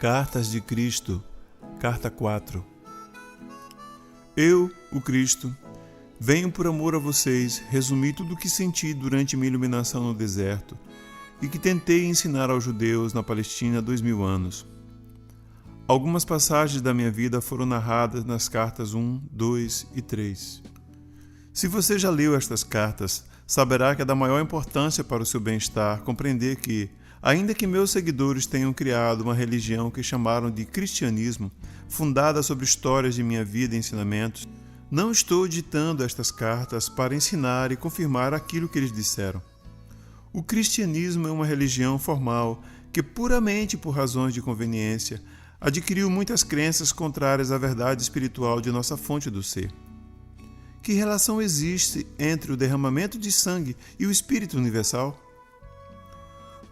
Cartas de Cristo, Carta 4. Eu, o Cristo, venho por amor a vocês resumir tudo o que senti durante minha iluminação no deserto e que tentei ensinar aos judeus na Palestina há 2000 anos. Algumas passagens da minha vida foram narradas nas cartas 1, 2 e 3. Se você já leu estas cartas, saberá que é da maior importância para o seu bem-estar compreender que, ainda que meus seguidores tenham criado uma religião que chamaram de cristianismo, fundada sobre histórias de minha vida e ensinamentos, não estou ditando estas cartas para ensinar e confirmar aquilo que eles disseram. O cristianismo é uma religião formal que, puramente por razões de conveniência, adquiriu muitas crenças contrárias à verdade espiritual de nossa fonte do ser. Que relação existe entre o derramamento de sangue e o Espírito Universal?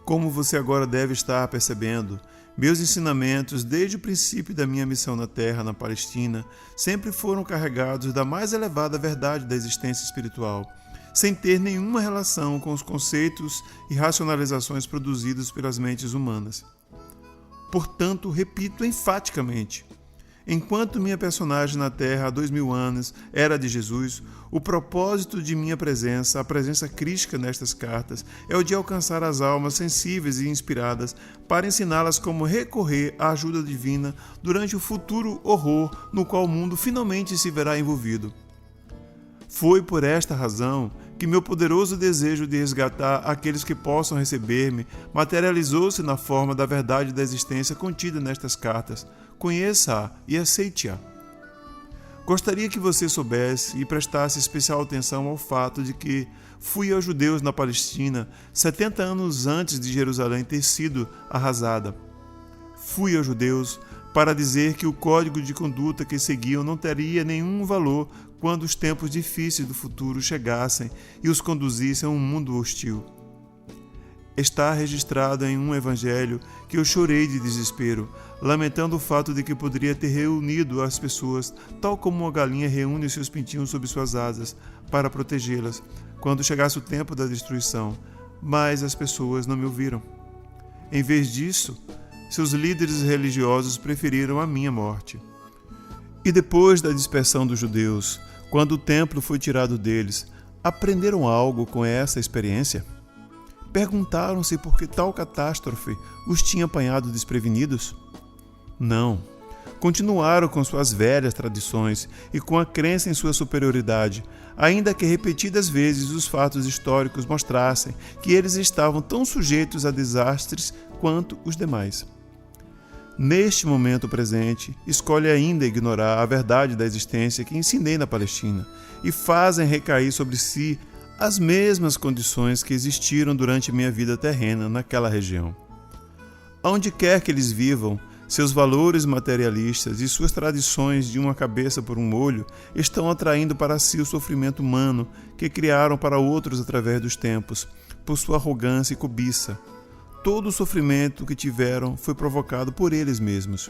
Como você agora deve estar percebendo, meus ensinamentos, desde o princípio da minha missão na Terra, na Palestina, sempre foram carregados da mais elevada verdade da existência espiritual, sem ter nenhuma relação com os conceitos e racionalizações produzidos pelas mentes humanas. Portanto, repito enfaticamente, enquanto minha personagem na Terra há 2000 anos era de Jesus, o propósito de minha presença, a presença crística nestas cartas, é o de alcançar as almas sensíveis e inspiradas para ensiná-las como recorrer à ajuda divina durante o futuro horror no qual o mundo finalmente se verá envolvido. Foi por esta razão que meu poderoso desejo de resgatar aqueles que possam receber-me materializou-se na forma da verdade da existência contida nestas cartas. Conheça-a e aceite-a. Gostaria que você soubesse e prestasse especial atenção ao fato de que fui aos judeus na Palestina 70 anos antes de Jerusalém ter sido arrasada. Fui aos judeus para dizer que o código de conduta que seguiam não teria nenhum valor quando os tempos difíceis do futuro chegassem e os conduzissem a um mundo hostil. Está registrado em um evangelho que eu chorei de desespero, lamentando o fato de que poderia ter reunido as pessoas, tal como uma galinha reúne seus pintinhos sob suas asas, para protegê-las, quando chegasse o tempo da destruição, mas as pessoas não me ouviram. Em vez disso, seus líderes religiosos preferiram a minha morte. E depois da dispersão dos judeus, quando o templo foi tirado deles, aprenderam algo com essa experiência? Perguntaram-se por que tal catástrofe os tinha apanhado desprevenidos? Não. Continuaram com suas velhas tradições e com a crença em sua superioridade, ainda que repetidas vezes os fatos históricos mostrassem que eles estavam tão sujeitos a desastres quanto os demais. Neste momento presente, escolhe ainda ignorar a verdade da existência que ensinei na Palestina e fazem recair sobre si as mesmas condições que existiram durante minha vida terrena naquela região. Onde quer que eles vivam, seus valores materialistas e suas tradições de uma cabeça por um olho estão atraindo para si o sofrimento humano que criaram para outros através dos tempos, por sua arrogância e cobiça. Todo o sofrimento que tiveram foi provocado por eles mesmos.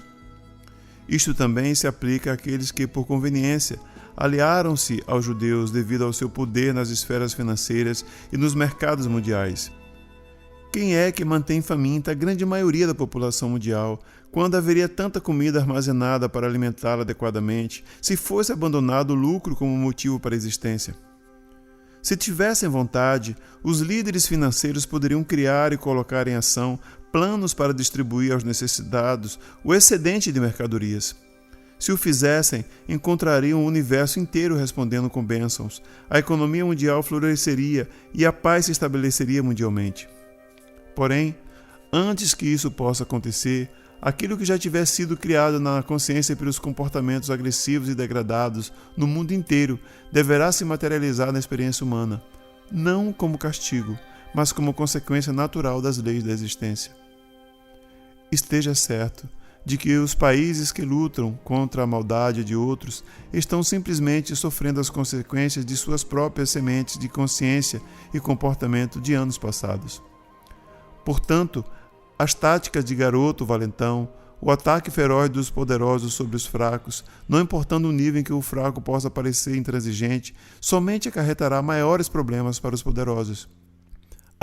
Isto também se aplica àqueles que, por conveniência, aliaram-se aos judeus devido ao seu poder nas esferas financeiras e nos mercados mundiais. Quem é que mantém faminta a grande maioria da população mundial, quando haveria tanta comida armazenada para alimentá-la adequadamente, se fosse abandonado o lucro como motivo para a existência? Se tivessem vontade, os líderes financeiros poderiam criar e colocar em ação planos para distribuir aos necessitados o excedente de mercadorias. Se o fizessem, encontrariam o universo inteiro respondendo com bênçãos, a economia mundial floresceria e a paz se estabeleceria mundialmente. Porém, antes que isso possa acontecer, aquilo que já tiver sido criado na consciência pelos comportamentos agressivos e degradados no mundo inteiro deverá se materializar na experiência humana, não como castigo, mas como consequência natural das leis da existência. Esteja certo de que os países que lutam contra a maldade de outros estão simplesmente sofrendo as consequências de suas próprias sementes de consciência e comportamento de anos passados. Portanto, as táticas de garoto valentão, o ataque feroz dos poderosos sobre os fracos, não importando o nível em que o fraco possa parecer intransigente, somente acarretará maiores problemas para os poderosos.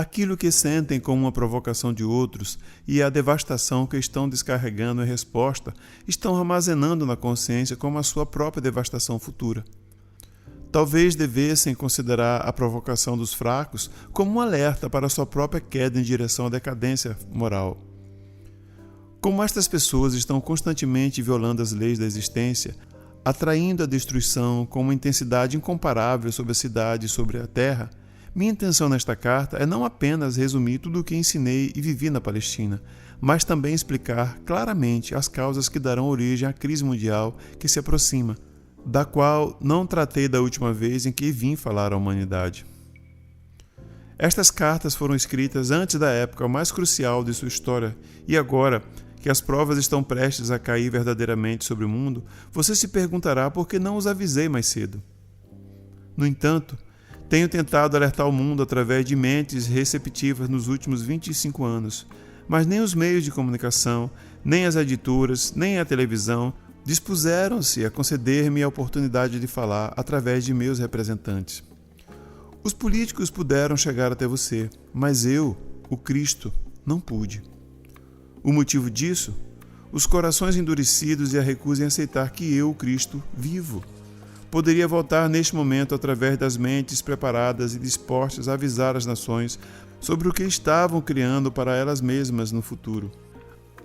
Aquilo que sentem como uma provocação de outros e a devastação que estão descarregando em resposta estão armazenando na consciência como a sua própria devastação futura. Talvez devessem considerar a provocação dos fracos como um alerta para a sua própria queda em direção à decadência moral. Como estas pessoas estão constantemente violando as leis da existência, atraindo a destruição com uma intensidade incomparável sobre a cidade e sobre a terra, minha intenção nesta carta é não apenas resumir tudo o que ensinei e vivi na Palestina, mas também explicar claramente as causas que darão origem à crise mundial que se aproxima, da qual não tratei da última vez em que vim falar à humanidade. Estas cartas foram escritas antes da época mais crucial de sua história, e agora que as provas estão prestes a cair verdadeiramente sobre o mundo, você se perguntará por que não os avisei mais cedo. No entanto, tenho tentado alertar o mundo através de mentes receptivas nos últimos 25 anos, mas nem os meios de comunicação, nem as editoras, nem a televisão dispuseram-se a conceder-me a oportunidade de falar através de meus representantes. Os políticos puderam chegar até você, mas eu, o Cristo, não pude. O motivo disso? Os corações endurecidos e a recusa em aceitar que eu, o Cristo, vivo. Poderia voltar neste momento através das mentes preparadas e dispostas a avisar as nações sobre o que estavam criando para elas mesmas no futuro.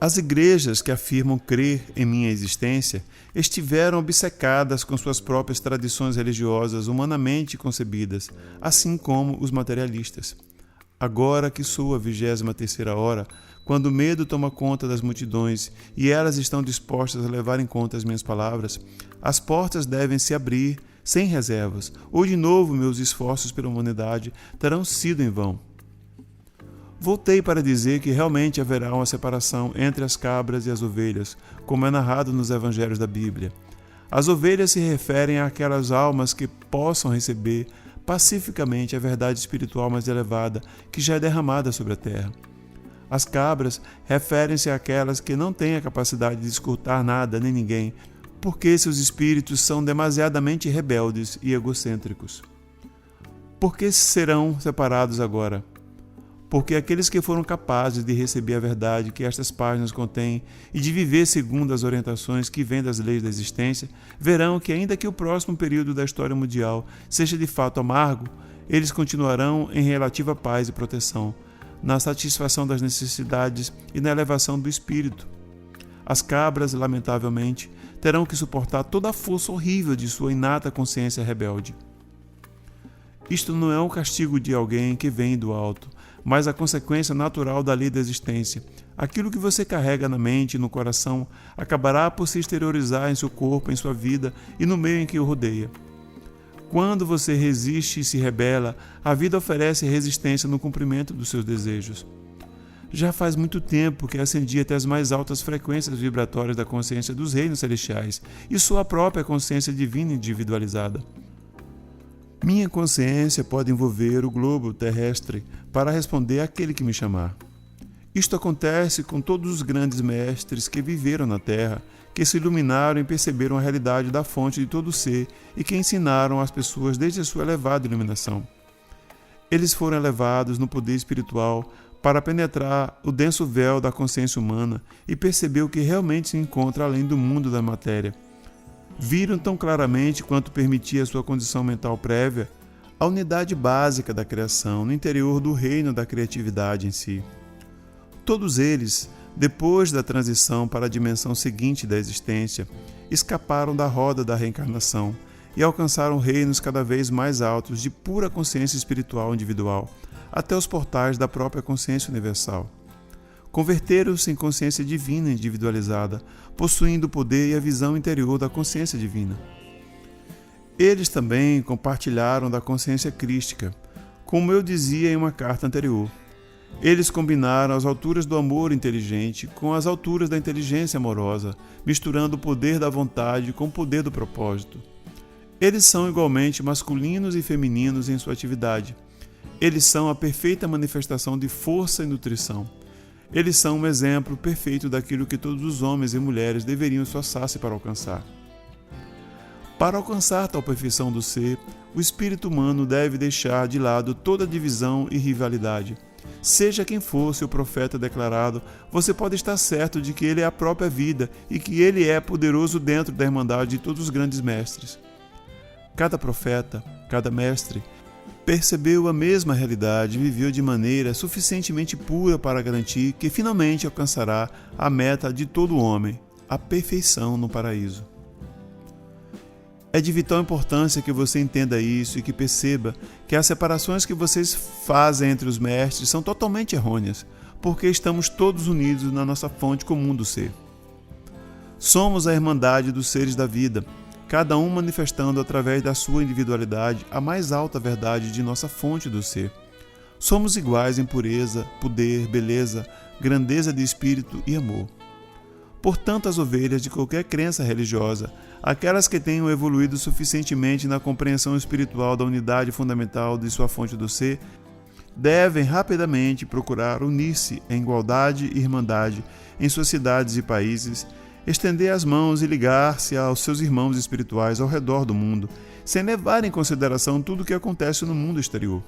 As igrejas que afirmam crer em minha existência estiveram obcecadas com suas próprias tradições religiosas humanamente concebidas, assim como os materialistas. Agora que sou a 23ª hora, quando o medo toma conta das multidões e elas estão dispostas a levar em conta as minhas palavras, as portas devem se abrir sem reservas, ou de novo meus esforços pela humanidade terão sido em vão. Voltei para dizer que realmente haverá uma separação entre as cabras e as ovelhas, como é narrado nos evangelhos da Bíblia. As ovelhas se referem àquelas almas que possam receber pacificamente a verdade espiritual mais elevada que já é derramada sobre a terra. As cabras referem-se àquelas que não têm a capacidade de escutar nada nem ninguém, porque seus espíritos são demasiadamente rebeldes e egocêntricos. Por que serão separados agora? Porque aqueles que foram capazes de receber a verdade que estas páginas contêm e de viver segundo as orientações que vêm das leis da existência, verão que ainda que o próximo período da história mundial seja de fato amargo, eles continuarão em relativa paz e proteção, na satisfação das necessidades e na elevação do espírito. As cabras, lamentavelmente, terão que suportar toda a força horrível de sua inata consciência rebelde. Isto não é um castigo de alguém que vem do alto, mas a consequência natural da lei da existência. Aquilo que você carrega na mente e no coração acabará por se exteriorizar em seu corpo, em sua vida e no meio em que o rodeia. Quando você resiste e se rebela, a vida oferece resistência no cumprimento dos seus desejos. Já faz muito tempo que ascendi até as mais altas frequências vibratórias da consciência dos reinos celestiais e sua própria consciência divina individualizada. Minha consciência pode envolver o globo terrestre para responder àquele que me chamar. Isto acontece com todos os grandes mestres que viveram na Terra, que se iluminaram e perceberam a realidade da fonte de todo ser e que ensinaram às pessoas desde a sua elevada iluminação. Eles foram elevados no poder espiritual para penetrar o denso véu da consciência humana e perceber o que realmente se encontra além do mundo da matéria. Viram tão claramente quanto permitia sua condição mental prévia a unidade básica da criação no interior do reino da criatividade em si. Todos eles, depois da transição para a dimensão seguinte da existência, escaparam da roda da reencarnação e alcançaram reinos cada vez mais altos de pura consciência espiritual individual, até os portais da própria consciência universal. Converteram-se em consciência divina individualizada, possuindo o poder e a visão interior da consciência divina. Eles também compartilharam da consciência crística, como eu dizia em uma carta anterior. Eles combinaram as alturas do amor inteligente com as alturas da inteligência amorosa, misturando o poder da vontade com o poder do propósito. Eles são igualmente masculinos e femininos em sua atividade. Eles são a perfeita manifestação de força e nutrição. Eles são um exemplo perfeito daquilo que todos os homens e mulheres deveriam esforçar-se para alcançar. Para alcançar tal perfeição do ser, o espírito humano deve deixar de lado toda divisão e rivalidade. Seja quem for seu profeta declarado, você pode estar certo de que ele é a própria vida e que ele é poderoso dentro da irmandade de todos os grandes mestres. Cada profeta, cada mestre, percebeu a mesma realidade e viveu de maneira suficientemente pura para garantir que finalmente alcançará a meta de todo homem, a perfeição no paraíso. É de vital importância que você entenda isso e que perceba que as separações que vocês fazem entre os mestres são totalmente errôneas, porque estamos todos unidos na nossa fonte comum do ser. Somos a irmandade dos seres da vida, cada um manifestando através da sua individualidade a mais alta verdade de nossa fonte do ser. Somos iguais em pureza, poder, beleza, grandeza de espírito e amor. Portanto, as ovelhas de qualquer crença religiosa, aquelas que tenham evoluído suficientemente na compreensão espiritual da unidade fundamental de sua fonte do ser, devem rapidamente procurar unir-se em igualdade e irmandade em suas cidades e países, estender as mãos e ligar-se aos seus irmãos espirituais ao redor do mundo, sem levar em consideração tudo o que acontece no mundo exterior.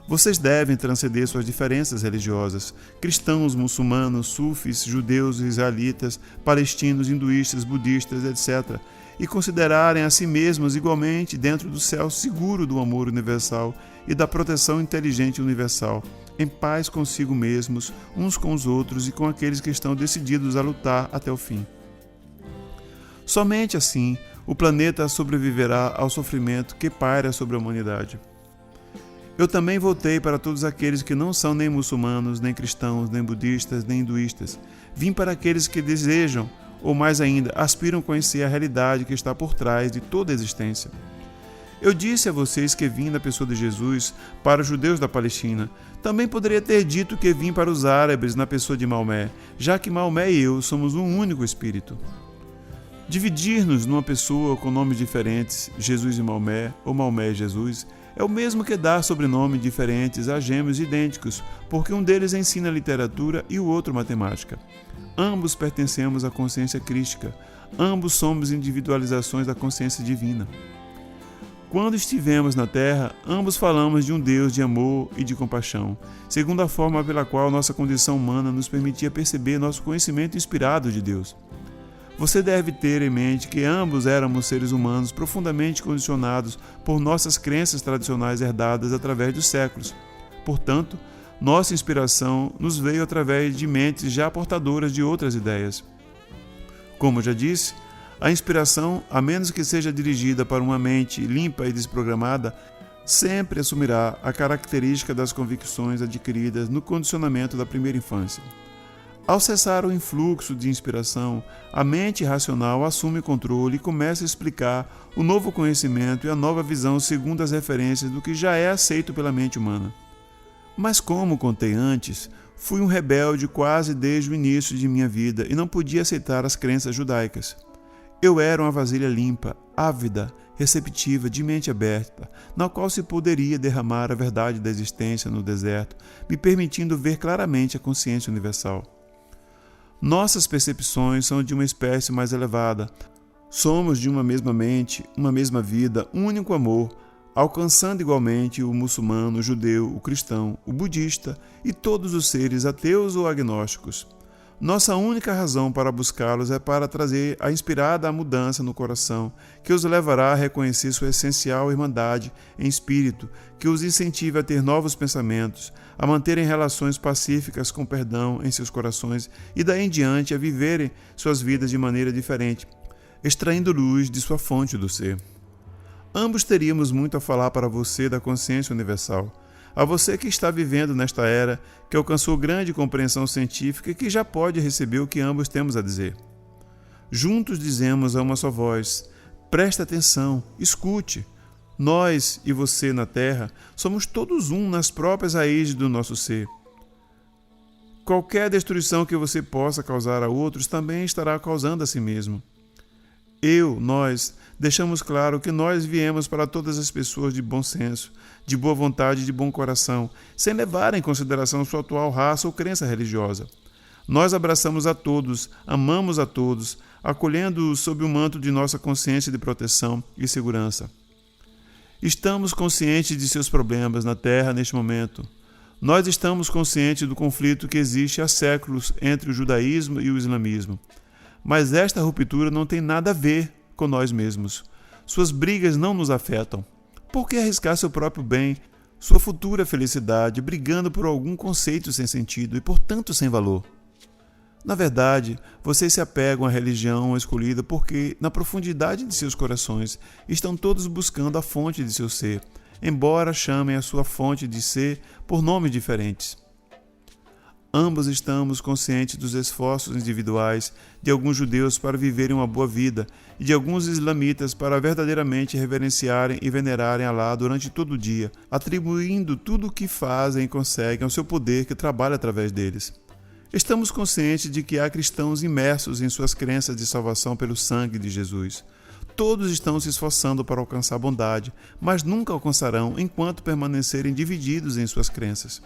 Vocês devem transcender suas diferenças religiosas, cristãos, muçulmanos, sufis, judeus, israelitas, palestinos, hinduístas, budistas, etc., e considerarem a si mesmos igualmente dentro do céu seguro do amor universal e da proteção inteligente universal, em paz consigo mesmos, uns com os outros e com aqueles que estão decididos a lutar até o fim. Somente assim o planeta sobreviverá ao sofrimento que paira sobre a humanidade. Eu também voltei para todos aqueles que não são nem muçulmanos, nem cristãos, nem budistas, nem hinduístas. Vim para aqueles que desejam, ou mais ainda, aspiram a conhecer a realidade que está por trás de toda a existência. Eu disse a vocês que vim na pessoa de Jesus para os judeus da Palestina. Também poderia ter dito que vim para os árabes na pessoa de Maomé, já que Maomé e eu somos um único espírito. Dividir-nos numa pessoa com nomes diferentes, Jesus e Maomé, ou Maomé e Jesus, é o mesmo que dar sobrenomes diferentes a gêmeos idênticos, porque um deles ensina literatura e o outro matemática. Ambos pertencemos à consciência crística, ambos somos individualizações da consciência divina. Quando estivemos na Terra, ambos falamos de um Deus de amor e de compaixão, segundo a forma pela qual nossa condição humana nos permitia perceber nosso conhecimento inspirado de Deus. Você deve ter em mente que ambos éramos seres humanos profundamente condicionados por nossas crenças tradicionais herdadas através dos séculos. Portanto, nossa inspiração nos veio através de mentes já portadoras de outras ideias. Como já disse, a inspiração, a menos que seja dirigida para uma mente limpa e desprogramada, sempre assumirá a característica das convicções adquiridas no condicionamento da primeira infância. Ao cessar o influxo de inspiração, a mente racional assume o controle e começa a explicar o novo conhecimento e a nova visão segundo as referências do que já é aceito pela mente humana. Mas como contei antes, fui um rebelde quase desde o início de minha vida e não podia aceitar as crenças judaicas. Eu era uma vasilha limpa, ávida, receptiva, de mente aberta, na qual se poderia derramar a verdade da existência no deserto, me permitindo ver claramente a consciência universal. Nossas percepções são de uma espécie mais elevada. Somos de uma mesma mente, uma mesma vida, um único amor, alcançando igualmente o muçulmano, o judeu, o cristão, o budista e todos os seres ateus ou agnósticos. Nossa única razão para buscá-los é para trazer a inspirada mudança no coração, que os levará a reconhecer sua essencial irmandade em espírito, que os incentive a ter novos pensamentos, a manterem relações pacíficas com perdão em seus corações e daí em diante a viverem suas vidas de maneira diferente, extraindo luz de sua fonte do ser. Ambos teríamos muito a falar para você da consciência universal. A você que está vivendo nesta era, que alcançou grande compreensão científica e que já pode receber o que ambos temos a dizer. Juntos dizemos a uma só voz: preste atenção, escute. Nós e você na Terra somos todos um nas próprias raízes do nosso ser. Qualquer destruição que você possa causar a outros também estará causando a si mesmo. Nós, deixamos claro que nós viemos para todas as pessoas de bom senso, de boa vontade e de bom coração, sem levar em consideração sua atual raça ou crença religiosa. Nós abraçamos a todos, amamos a todos, acolhendo-os sob o manto de nossa consciência de proteção e segurança. Estamos conscientes de seus problemas na Terra neste momento. Nós estamos conscientes do conflito que existe há séculos entre o judaísmo e o islamismo. Mas esta ruptura não tem nada a ver com nós mesmos. Suas brigas não nos afetam. Por que arriscar seu próprio bem, sua futura felicidade, brigando por algum conceito sem sentido e, portanto, sem valor? Na verdade, vocês se apegam à religião escolhida porque, na profundidade de seus corações, estão todos buscando a fonte de seu ser, embora chamem a sua fonte de ser por nomes diferentes. Ambos estamos conscientes dos esforços individuais de alguns judeus para viverem uma boa vida e de alguns islamitas para verdadeiramente reverenciarem e venerarem Alá durante todo o dia, atribuindo tudo o que fazem e conseguem ao seu poder que trabalha através deles. Estamos conscientes de que há cristãos imersos em suas crenças de salvação pelo sangue de Jesus. Todos estão se esforçando para alcançar a bondade, mas nunca alcançarão enquanto permanecerem divididos em suas crenças.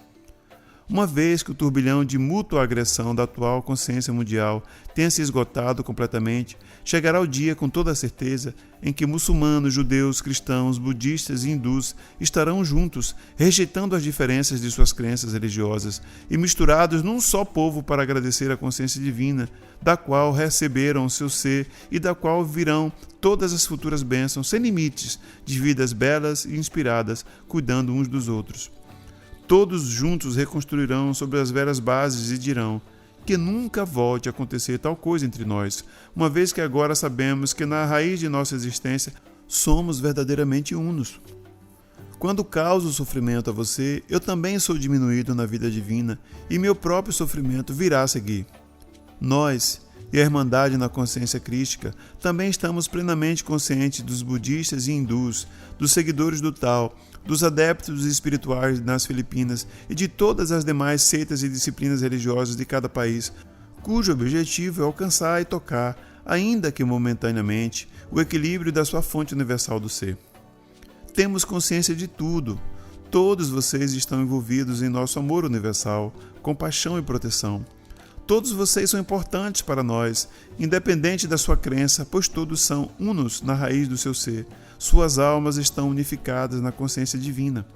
Uma vez que o turbilhão de mútua agressão da atual consciência mundial tenha se esgotado completamente, chegará o dia, com toda a certeza, em que muçulmanos, judeus, cristãos, budistas e hindus estarão juntos, rejeitando as diferenças de suas crenças religiosas e misturados num só povo para agradecer a consciência divina, da qual receberam seu ser e da qual virão todas as futuras bênçãos sem limites, de vidas belas e inspiradas, cuidando uns dos outros. Todos juntos reconstruirão sobre as velhas bases e dirão que nunca volte a acontecer tal coisa entre nós, uma vez que agora sabemos que na raiz de nossa existência somos verdadeiramente unos. Quando causo sofrimento a você, eu também sou diminuído na vida divina e meu próprio sofrimento virá a seguir. Nós e a Irmandade na Consciência Crística também estamos plenamente conscientes dos budistas e hindus, dos seguidores do Tao, dos adeptos espirituais nas Filipinas e de todas as demais seitas e disciplinas religiosas de cada país, cujo objetivo é alcançar e tocar, ainda que momentaneamente, o equilíbrio da sua fonte universal do ser. Temos consciência de tudo. Todos vocês estão envolvidos em nosso amor universal, compaixão e proteção. Todos vocês são importantes para nós, independente da sua crença, pois todos são unos na raiz do seu ser. Suas almas estão unificadas na consciência divina.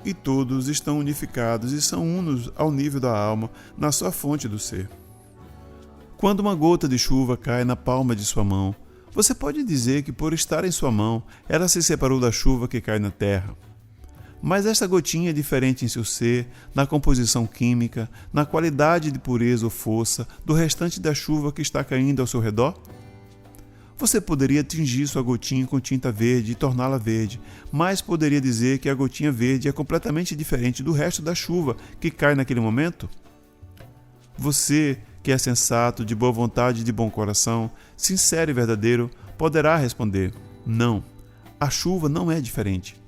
E todos estão unificados e são unos ao nível da alma, na sua fonte do ser. Quando uma gota de chuva cai na palma de sua mão, você pode dizer que por estar em sua mão, ela se separou da chuva que cai na terra. Mas esta gotinha é diferente em seu ser, na composição química, na qualidade de pureza ou força do restante da chuva que está caindo ao seu redor? Você poderia tingir sua gotinha com tinta verde e torná-la verde, mas poderia dizer que a gotinha verde é completamente diferente do resto da chuva que cai naquele momento? Você, que é sensato, de boa vontade e de bom coração, sincero e verdadeiro, poderá responder: não, a chuva não é diferente.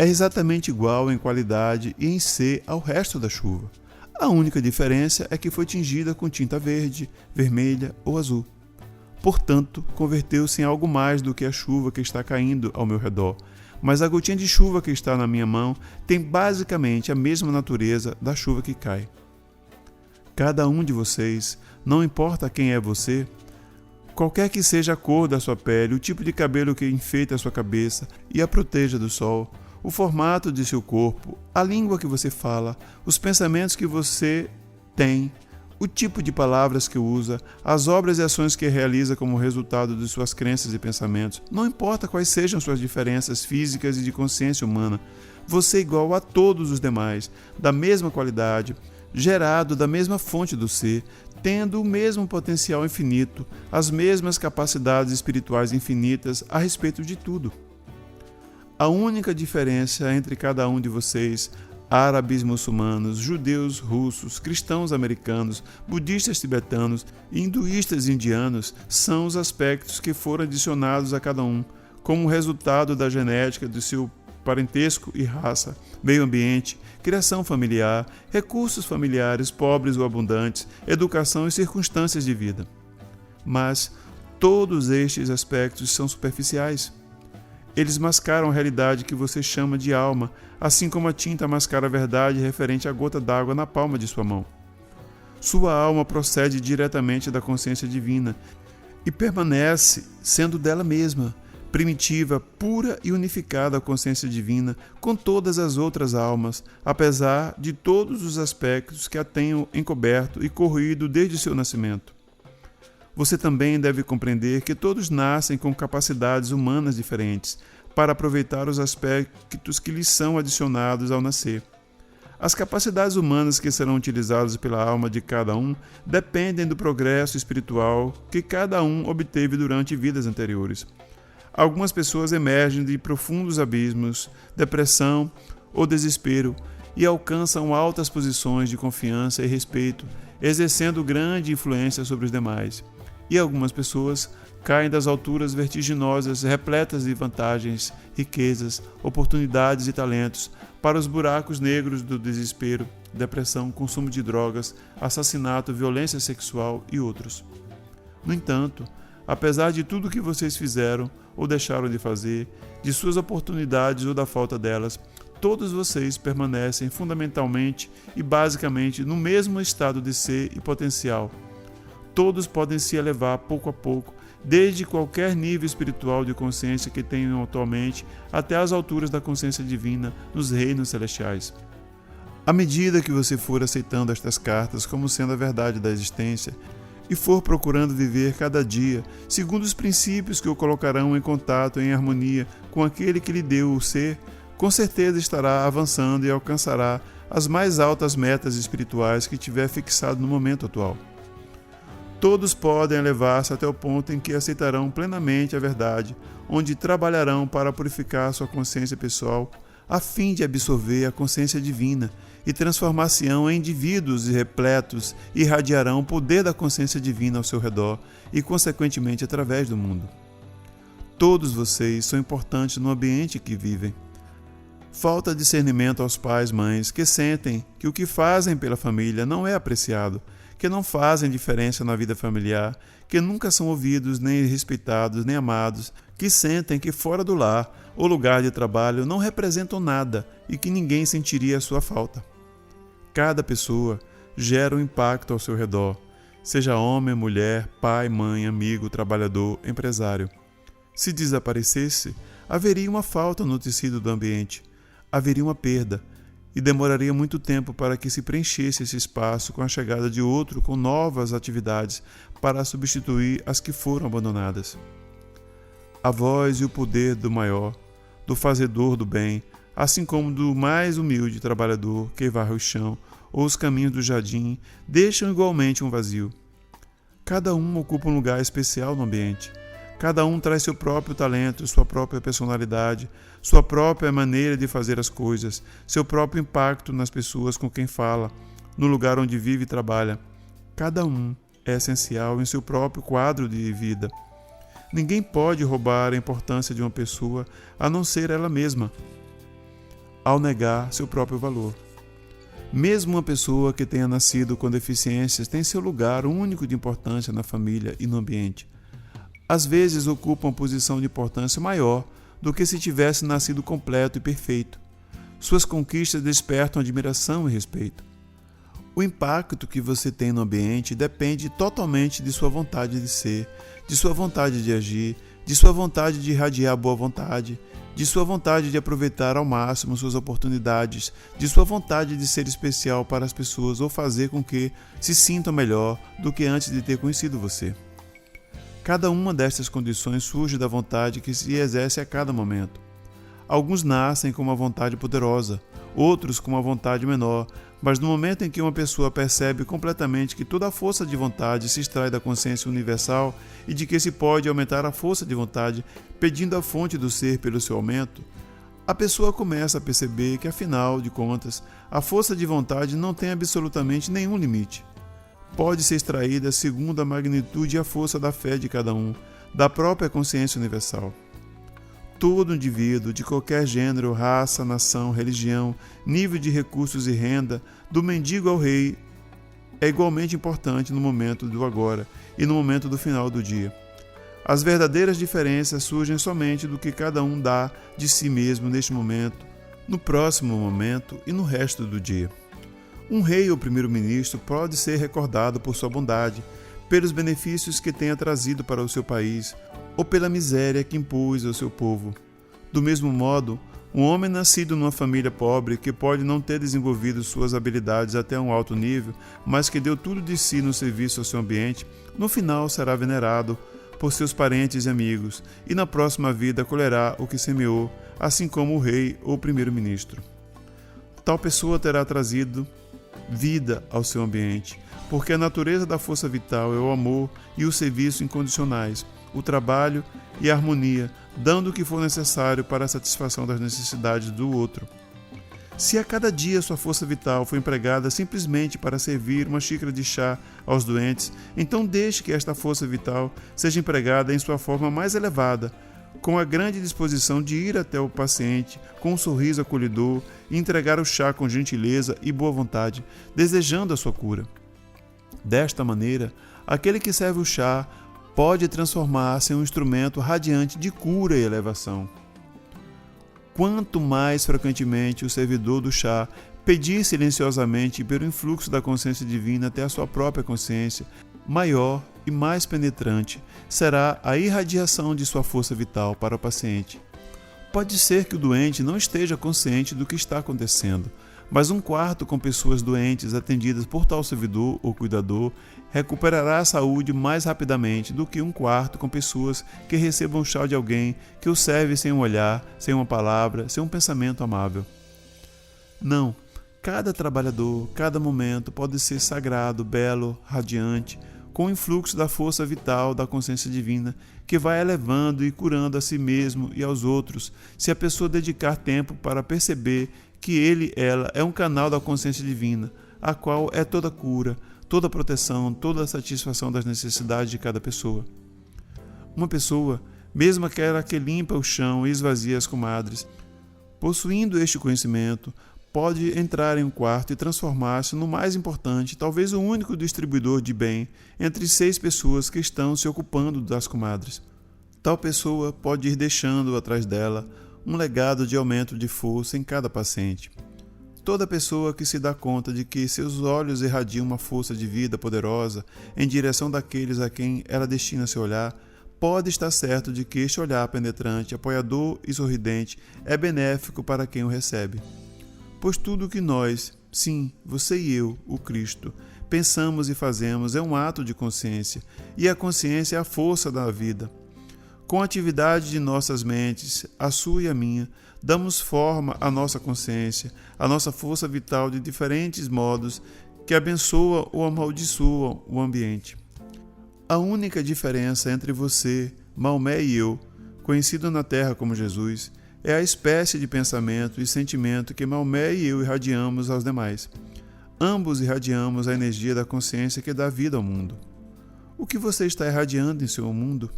É exatamente igual em qualidade e em ser ao resto da chuva. A única diferença é que foi tingida com tinta verde, vermelha ou azul. Portanto, converteu-se em algo mais do que a chuva que está caindo ao meu redor. Mas a gotinha de chuva que está na minha mão tem basicamente a mesma natureza da chuva que cai. Cada um de vocês, não importa quem é você, qualquer que seja a cor da sua pele, o tipo de cabelo que enfeita a sua cabeça e a proteja do sol, o formato de seu corpo, a língua que você fala, os pensamentos que você tem, o tipo de palavras que usa, as obras e ações que realiza como resultado de suas crenças e pensamentos, não importa quais sejam suas diferenças físicas e de consciência humana, você é igual a todos os demais, da mesma qualidade, gerado da mesma fonte do ser, tendo o mesmo potencial infinito, as mesmas capacidades espirituais infinitas a respeito de tudo. A única diferença entre cada um de vocês, árabes, muçulmanos, judeus, russos, cristãos americanos, budistas tibetanos e hinduístas indianos, são os aspectos que foram adicionados a cada um, como resultado da genética do seu parentesco e raça, meio ambiente, criação familiar, recursos familiares pobres ou abundantes, educação e circunstâncias de vida. Mas todos estes aspectos são superficiais. Eles mascaram a realidade que você chama de alma, assim como a tinta mascara a verdade referente à gota d'água na palma de sua mão. Sua alma procede diretamente da consciência divina e permanece sendo dela mesma, primitiva, pura e unificada consciência divina com todas as outras almas, apesar de todos os aspectos que a tenham encoberto e corroído desde seu nascimento. Você também deve compreender que todos nascem com capacidades humanas diferentes para aproveitar os aspectos que lhes são adicionados ao nascer. As capacidades humanas que serão utilizadas pela alma de cada um dependem do progresso espiritual que cada um obteve durante vidas anteriores. Algumas pessoas emergem de profundos abismos, depressão ou desespero e alcançam altas posições de confiança e respeito, exercendo grande influência sobre os demais. E algumas pessoas caem das alturas vertiginosas, repletas de vantagens, riquezas, oportunidades e talentos, para os buracos negros do desespero, depressão, consumo de drogas, assassinato, violência sexual e outros. No entanto, apesar de tudo que vocês fizeram ou deixaram de fazer, de suas oportunidades ou da falta delas, todos vocês permanecem fundamentalmente e basicamente no mesmo estado de ser e potencial. Todos podem se elevar pouco a pouco, desde qualquer nível espiritual de consciência que tenham atualmente até as alturas da consciência divina nos reinos celestiais. À medida que você for aceitando estas cartas como sendo a verdade da existência e for procurando viver cada dia segundo os princípios que o colocarão em contato, em harmonia com aquele que lhe deu o ser, com certeza estará avançando e alcançará as mais altas metas espirituais que tiver fixado no momento atual. Todos podem elevar-se até o ponto em que aceitarão plenamente a verdade, onde trabalharão para purificar sua consciência pessoal, a fim de absorver a consciência divina e transformar-se-ão em indivíduos repletos e irradiarão o poder da consciência divina ao seu redor e, consequentemente, através do mundo. Todos vocês são importantes no ambiente que vivem. Falta discernimento aos pais, mães, que sentem que o que fazem pela família não é apreciado, que não fazem diferença na vida familiar, que nunca são ouvidos, nem respeitados, nem amados, que sentem que fora do lar ou lugar de trabalho não representam nada e que ninguém sentiria a sua falta. Cada pessoa gera um impacto ao seu redor, seja homem, mulher, pai, mãe, amigo, trabalhador, empresário. Se desaparecesse, haveria uma falta no tecido do ambiente, haveria uma perda, e demoraria muito tempo para que se preenchesse esse espaço com a chegada de outro com novas atividades para substituir as que foram abandonadas. A voz e o poder do maior, do fazedor do bem, assim como do mais humilde trabalhador que varre o chão ou os caminhos do jardim, deixam igualmente um vazio. Cada um ocupa um lugar especial no ambiente. Cada um traz seu próprio talento, sua própria personalidade, sua própria maneira de fazer as coisas, seu próprio impacto nas pessoas com quem fala, no lugar onde vive e trabalha. Cada um é essencial em seu próprio quadro de vida. Ninguém pode roubar a importância de uma pessoa a não ser ela mesma, ao negar seu próprio valor. Mesmo uma pessoa que tenha nascido com deficiências tem seu lugar único de importância na família e no ambiente. Às vezes ocupa uma posição de importância maior do que se tivesse nascido completo e perfeito. Suas conquistas despertam admiração e respeito. O impacto que você tem no ambiente depende totalmente de sua vontade de ser, de sua vontade de agir, de sua vontade de irradiar boa vontade, de sua vontade de aproveitar ao máximo suas oportunidades, de sua vontade de ser especial para as pessoas ou fazer com que se sintam melhor do que antes de ter conhecido você. Cada uma destas condições surge da vontade que se exerce a cada momento. Alguns nascem com uma vontade poderosa, outros com uma vontade menor, mas no momento em que uma pessoa percebe completamente que toda a força de vontade se extrai da consciência universal e de que se pode aumentar a força de vontade pedindo a fonte do ser pelo seu aumento, a pessoa começa a perceber que, afinal de contas, a força de vontade não tem absolutamente nenhum limite. Pode ser extraída segundo a magnitude e a força da fé de cada um, da própria consciência universal. Todo indivíduo, de qualquer gênero, raça, nação, religião, nível de recursos e renda, do mendigo ao rei, é igualmente importante no momento do agora e no momento do final do dia. As verdadeiras diferenças surgem somente do que cada um dá de si mesmo neste momento, no próximo momento e no resto do dia. Um rei ou primeiro-ministro pode ser recordado por sua bondade, pelos benefícios que tenha trazido para o seu país, ou pela miséria que impôs ao seu povo. Do mesmo modo, um homem nascido numa família pobre, que pode não ter desenvolvido suas habilidades até um alto nível, mas que deu tudo de si no serviço ao seu ambiente, no final será venerado por seus parentes e amigos, e na próxima vida colherá o que semeou, assim como o rei ou o primeiro-ministro. Tal pessoa terá trazido vida ao seu ambiente, porque a natureza da força vital é o amor e o serviço incondicionais, o trabalho e a harmonia, dando o que for necessário para a satisfação das necessidades do outro. Se a cada dia sua força vital for empregada simplesmente para servir uma xícara de chá aos doentes, então deixe que esta força vital seja empregada em sua forma mais elevada, com a grande disposição de ir até o paciente com um sorriso acolhedor e entregar o chá com gentileza e boa vontade, desejando a sua cura. Desta maneira, aquele que serve o chá pode transformar-se em um instrumento radiante de cura e elevação. Quanto mais frequentemente o servidor do chá pedir silenciosamente pelo influxo da consciência divina até a sua própria consciência, maior e mais penetrante será a irradiação de sua força vital para o paciente. Pode ser que o doente não esteja consciente do que está acontecendo, mas um quarto com pessoas doentes atendidas por tal servidor ou cuidador recuperará a saúde mais rapidamente do que um quarto com pessoas que recebam o chá de alguém que o serve sem um olhar, sem uma palavra, sem um pensamento amável. Não, cada trabalhador, cada momento pode ser sagrado, belo, radiante, com o influxo da força vital da consciência divina, que vai elevando e curando a si mesmo e aos outros, se a pessoa dedicar tempo para perceber que ela é um canal da consciência divina, a qual é toda cura, toda proteção, toda a satisfação das necessidades de cada pessoa. Uma pessoa, mesmo aquela que limpa o chão e esvazia as comadres, possuindo este conhecimento, pode entrar em um quarto e transformar-se no mais importante, talvez o único distribuidor de bem entre 6 pessoas que estão se ocupando das comadres. Tal pessoa pode ir deixando atrás dela um legado de aumento de força em cada paciente. Toda pessoa que se dá conta de que seus olhos irradiam uma força de vida poderosa em direção daqueles a quem ela destina seu olhar, pode estar certo de que este olhar penetrante, apoiador e sorridente é benéfico para quem o recebe. Pois tudo o que nós, sim, você e eu, o Cristo, pensamos e fazemos é um ato de consciência, e a consciência é a força da vida. Com a atividade de nossas mentes, a sua e a minha, damos forma à nossa consciência, à nossa força vital de diferentes modos que abençoam ou amaldiçoam o ambiente. A única diferença entre você, Maomé e eu, conhecido na Terra como Jesus, é a espécie de pensamento e sentimento que Maomé e eu irradiamos aos demais. Ambos irradiamos a energia da consciência que dá vida ao mundo. O que você está irradiando em seu mundo?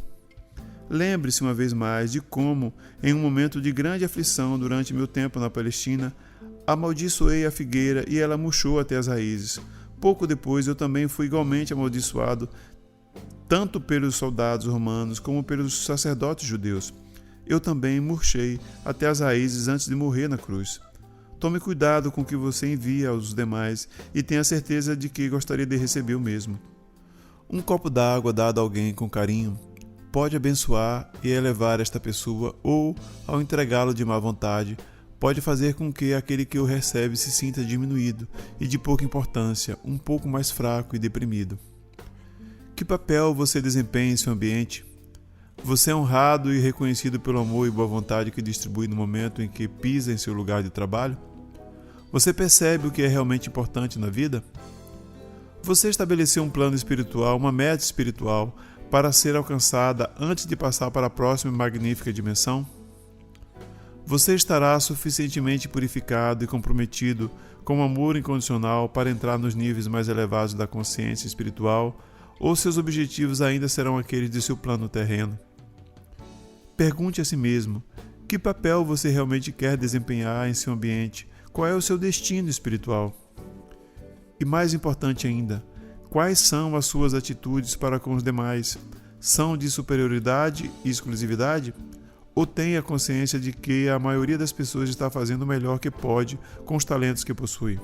Lembre-se uma vez mais de como, em um momento de grande aflição durante meu tempo na Palestina, amaldiçoei a figueira e ela murchou até as raízes. Pouco depois eu também fui igualmente amaldiçoado, tanto pelos soldados romanos como pelos sacerdotes judeus. Eu também murchei até as raízes antes de morrer na cruz. Tome cuidado com o que você envia aos demais e tenha certeza de que gostaria de receber o mesmo. Um copo d'água dado a alguém com carinho pode abençoar e elevar esta pessoa ou, ao entregá-lo de má vontade, pode fazer com que aquele que o recebe se sinta diminuído e de pouca importância, um pouco mais fraco e deprimido. Que papel você desempenha em seu ambiente? Você é honrado e reconhecido pelo amor e boa vontade que distribui no momento em que pisa em seu lugar de trabalho? Você percebe o que é realmente importante na vida? Você estabeleceu um plano espiritual, uma meta espiritual, para ser alcançada antes de passar para a próxima magnífica dimensão? Você estará suficientemente purificado e comprometido com o amor incondicional para entrar nos níveis mais elevados da consciência espiritual, ou seus objetivos ainda serão aqueles de seu plano terreno? Pergunte a si mesmo, que papel você realmente quer desempenhar em seu ambiente? Qual é o seu destino espiritual? E mais importante ainda, quais são as suas atitudes para com os demais? São de superioridade e exclusividade? Ou tem a consciência de que a maioria das pessoas está fazendo o melhor que pode com os talentos que possui?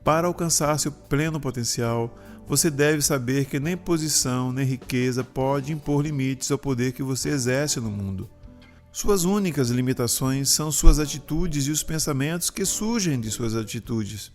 Para alcançar seu pleno potencial, você deve saber que nem posição nem riqueza pode impor limites ao poder que você exerce no mundo. Suas únicas limitações são suas atitudes e os pensamentos que surgem de suas atitudes.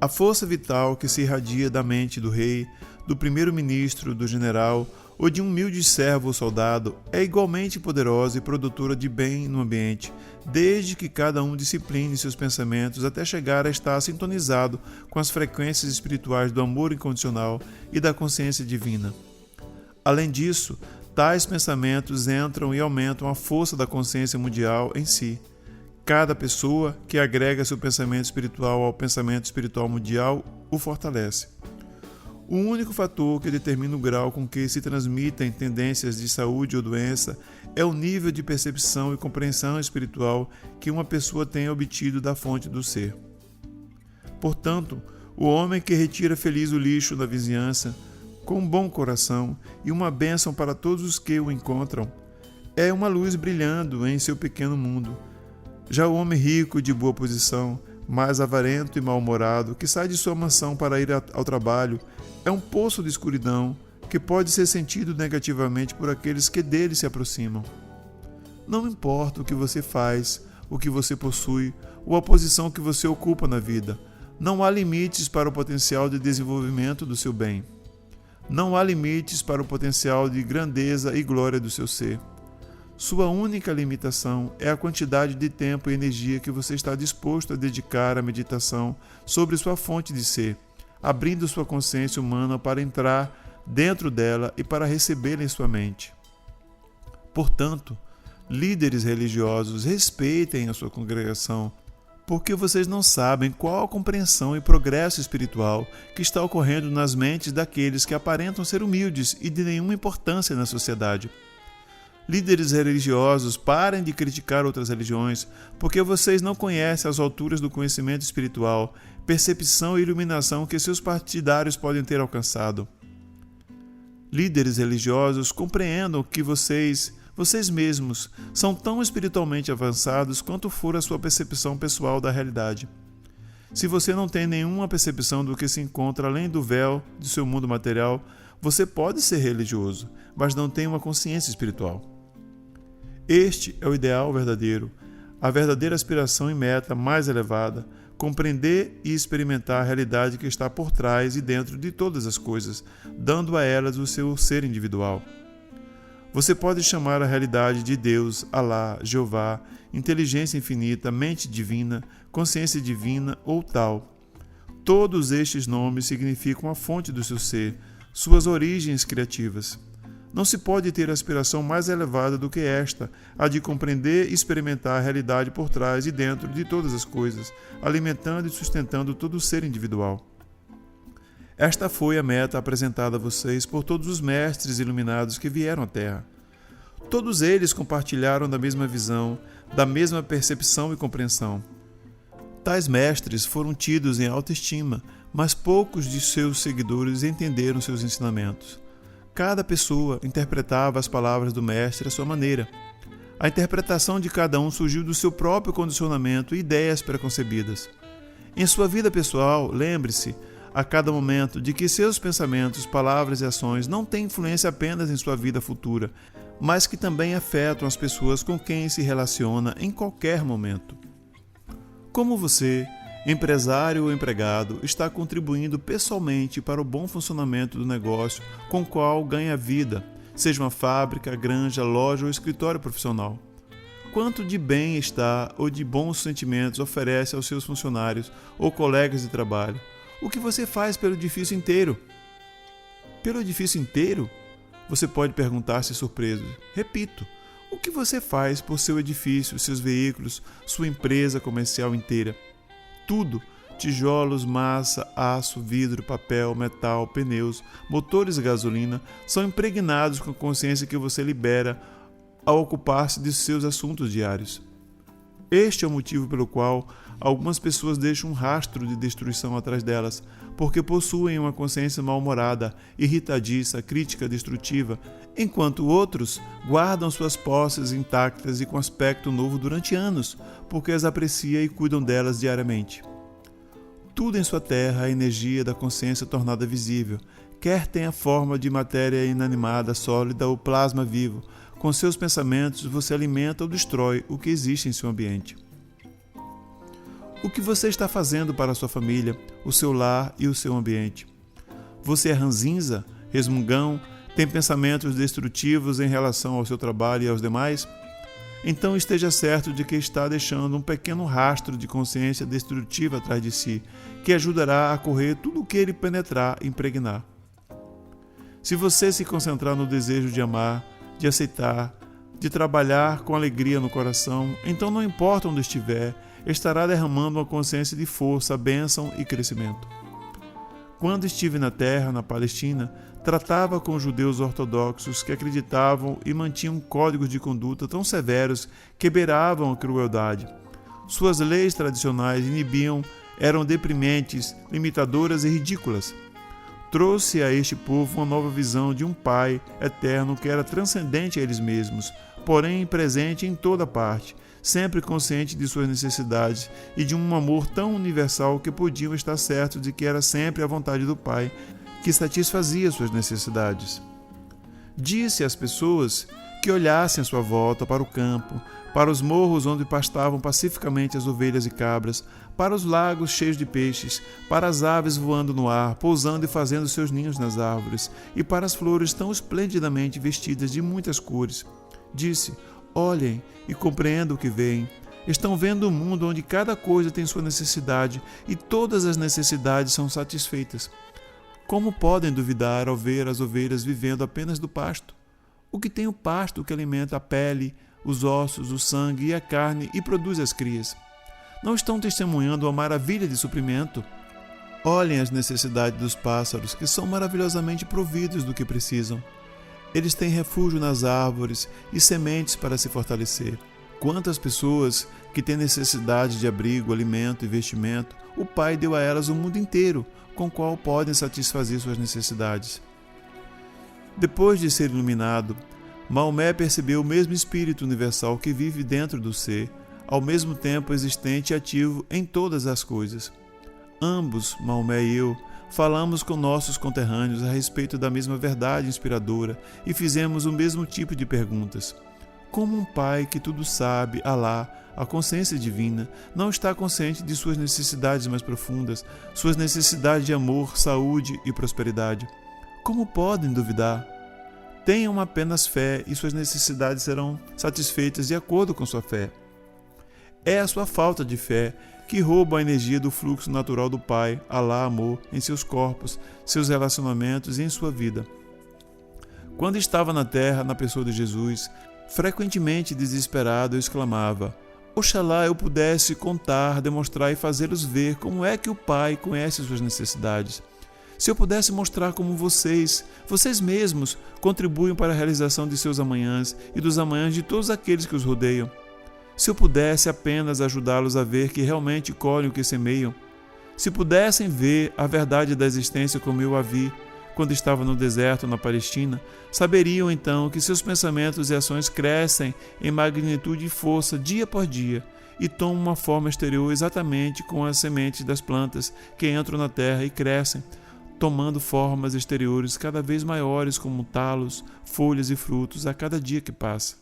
A força vital que se irradia da mente do rei, do primeiro-ministro, do general ou de um humilde servo ou soldado é igualmente poderosa e produtora de bem no ambiente, desde que cada um discipline seus pensamentos até chegar a estar sintonizado com as frequências espirituais do amor incondicional e da consciência divina. Além disso, tais pensamentos entram e aumentam a força da consciência mundial em si. Cada pessoa que agrega seu pensamento espiritual ao pensamento espiritual mundial o fortalece. O único fator que determina o grau com que se transmitem tendências de saúde ou doença é o nível de percepção e compreensão espiritual que uma pessoa tenha obtido da fonte do ser. Portanto, o homem que retira feliz o lixo da vizinhança, com um bom coração e uma bênção para todos os que o encontram, é uma luz brilhando em seu pequeno mundo. Já o homem rico de boa posição, mais avarento e mal-humorado, que sai de sua mansão para ir ao trabalho, é um poço de escuridão que pode ser sentido negativamente por aqueles que dele se aproximam. Não importa o que você faz, o que você possui ou a posição que você ocupa na vida, não há limites para o potencial de desenvolvimento do seu bem. Não há limites para o potencial de grandeza e glória do seu ser. Sua única limitação é a quantidade de tempo e energia que você está disposto a dedicar à meditação sobre sua fonte de ser, abrindo sua consciência humana para entrar dentro dela e para recebê-la em sua mente. Portanto, líderes religiosos, respeitem a sua congregação, porque vocês não sabem qual a compreensão e progresso espiritual que está ocorrendo nas mentes daqueles que aparentam ser humildes e de nenhuma importância na sociedade. Líderes religiosos, parem de criticar outras religiões, porque vocês não conhecem as alturas do conhecimento espiritual, percepção e iluminação que seus partidários podem ter alcançado. Líderes religiosos, compreendam que vocês mesmos, são tão espiritualmente avançados quanto for a sua percepção pessoal da realidade. Se você não tem nenhuma percepção do que se encontra além do véu de seu mundo material, você pode ser religioso, mas não tem uma consciência espiritual. Este é o ideal verdadeiro, a verdadeira aspiração e meta mais elevada, compreender e experimentar a realidade que está por trás e dentro de todas as coisas, dando a elas o seu ser individual. Você pode chamar a realidade de Deus, Alá, Jeová, inteligência infinita, mente divina, consciência divina ou tal. Todos estes nomes significam a fonte do seu ser, suas origens criativas. Não se pode ter aspiração mais elevada do que esta, a de compreender e experimentar a realidade por trás e dentro de todas as coisas, alimentando e sustentando todo o ser individual. Esta foi a meta apresentada a vocês por todos os mestres iluminados que vieram à Terra. Todos eles compartilharam da mesma visão, da mesma percepção e compreensão. Tais mestres foram tidos em alta estima, mas poucos de seus seguidores entenderam seus ensinamentos. Cada pessoa interpretava as palavras do mestre à sua maneira. A interpretação de cada um surgiu do seu próprio condicionamento e ideias preconcebidas. Em sua vida pessoal, lembre-se, a cada momento, de que seus pensamentos, palavras e ações não têm influência apenas em sua vida futura, mas que também afetam as pessoas com quem se relaciona em qualquer momento. Como você, empresário ou empregado, está contribuindo pessoalmente para o bom funcionamento do negócio com o qual ganha vida, seja uma fábrica, granja, loja ou escritório profissional? Quanto de bem-estar ou de bons sentimentos oferece aos seus funcionários ou colegas de trabalho? O que você faz pelo edifício inteiro? Pelo edifício inteiro? Você pode perguntar-se surpreso. Repito, o que você faz por seu edifício, seus veículos, sua empresa comercial inteira? Tudo, tijolos, massa, aço, vidro, papel, metal, pneus, motores a gasolina, são impregnados com a consciência que você libera ao ocupar-se de seus assuntos diários. Este é o motivo pelo qual algumas pessoas deixam um rastro de destruição atrás delas, porque possuem uma consciência mal-humorada, irritadiça, crítica, destrutiva, enquanto outros guardam suas posses intactas e com aspecto novo durante anos, porque as aprecia e cuidam delas diariamente. tudo em sua terra é a energia da consciência tornada visível, quer tenha forma de matéria inanimada, sólida ou plasma vivo. Com seus pensamentos, você alimenta ou destrói o que existe em seu ambiente. O que você está fazendo para a sua família, o seu lar e o seu ambiente? Você é ranzinza, resmungão, tem pensamentos destrutivos em relação ao seu trabalho e aos demais? Então esteja certo de que está deixando um pequeno rastro de consciência destrutiva atrás de si, que ajudará a correr tudo o que ele penetrar e impregnar. Se você se concentrar no desejo de amar, de aceitar, de trabalhar com alegria no coração, então não importa onde estiver, estará derramando uma consciência de força, bênção e crescimento. Quando estive na terra, na Palestina, tratava com os judeus ortodoxos que acreditavam e mantinham códigos de conduta tão severos que beiravam a crueldade. Suas leis tradicionais inibiam, eram deprimentes, limitadoras e ridículas. Trouxe a este povo uma nova visão de um Pai eterno que era transcendente a eles mesmos, porém presente em toda parte, sempre consciente de suas necessidades e de um amor tão universal que podiam estar certos de que era sempre a vontade do Pai que satisfazia suas necessidades. Disse às pessoas que olhassem à sua volta para o campo, para os morros onde pastavam pacificamente as ovelhas e cabras, para os lagos cheios de peixes, para as aves voando no ar, pousando e fazendo seus ninhos nas árvores, e para as flores tão esplendidamente vestidas de muitas cores. Disse: olhem e compreendam o que veem. Estão vendo um mundo onde cada coisa tem sua necessidade e todas as necessidades são satisfeitas. Como podem duvidar ao ver as ovelhas vivendo apenas do pasto? O que tem o pasto que alimenta a pele, os ossos, o sangue e a carne e produz as crias? Não estão testemunhando uma maravilha de suprimento? Olhem as necessidades dos pássaros, que são maravilhosamente providos do que precisam. Eles têm refúgio nas árvores e sementes para se fortalecer. Quantas pessoas que têm necessidade de abrigo, alimento e vestimento, o Pai deu a elas o mundo inteiro, com o qual podem satisfazer suas necessidades. Depois de ser iluminado, Maomé percebeu o mesmo Espírito universal que vive dentro do ser, ao mesmo tempo existente e ativo em todas as coisas. Ambos, Maomé e eu, falamos com nossos conterrâneos a respeito da mesma verdade inspiradora e fizemos o mesmo tipo de perguntas. Como um Pai que tudo sabe, Alá, a consciência divina, não está consciente de suas necessidades mais profundas, suas necessidades de amor, saúde e prosperidade? Como podem duvidar? Tenham apenas fé e suas necessidades serão satisfeitas de acordo com sua fé. É a sua falta de fé que rouba a energia do fluxo natural do Pai, Alá, amor, em seus corpos, seus relacionamentos e em sua vida. Quando estava na terra, na pessoa de Jesus, frequentemente desesperado, eu exclamava: oxalá eu pudesse contar, demonstrar e fazê-los ver como é que o Pai conhece suas necessidades. Se eu pudesse mostrar como vocês mesmos, contribuem para a realização de seus amanhãs e dos amanhãs de todos aqueles que os rodeiam. Se eu pudesse apenas ajudá-los a ver que realmente colhem o que semeiam. Se pudessem ver a verdade da existência como eu a vi, quando estava no deserto, na Palestina, saberiam então que seus pensamentos e ações crescem em magnitude e força dia por dia e tomam uma forma exterior exatamente com as sementes das plantas que entram na terra e crescem, tomando formas exteriores cada vez maiores como talos, folhas e frutos a cada dia que passa.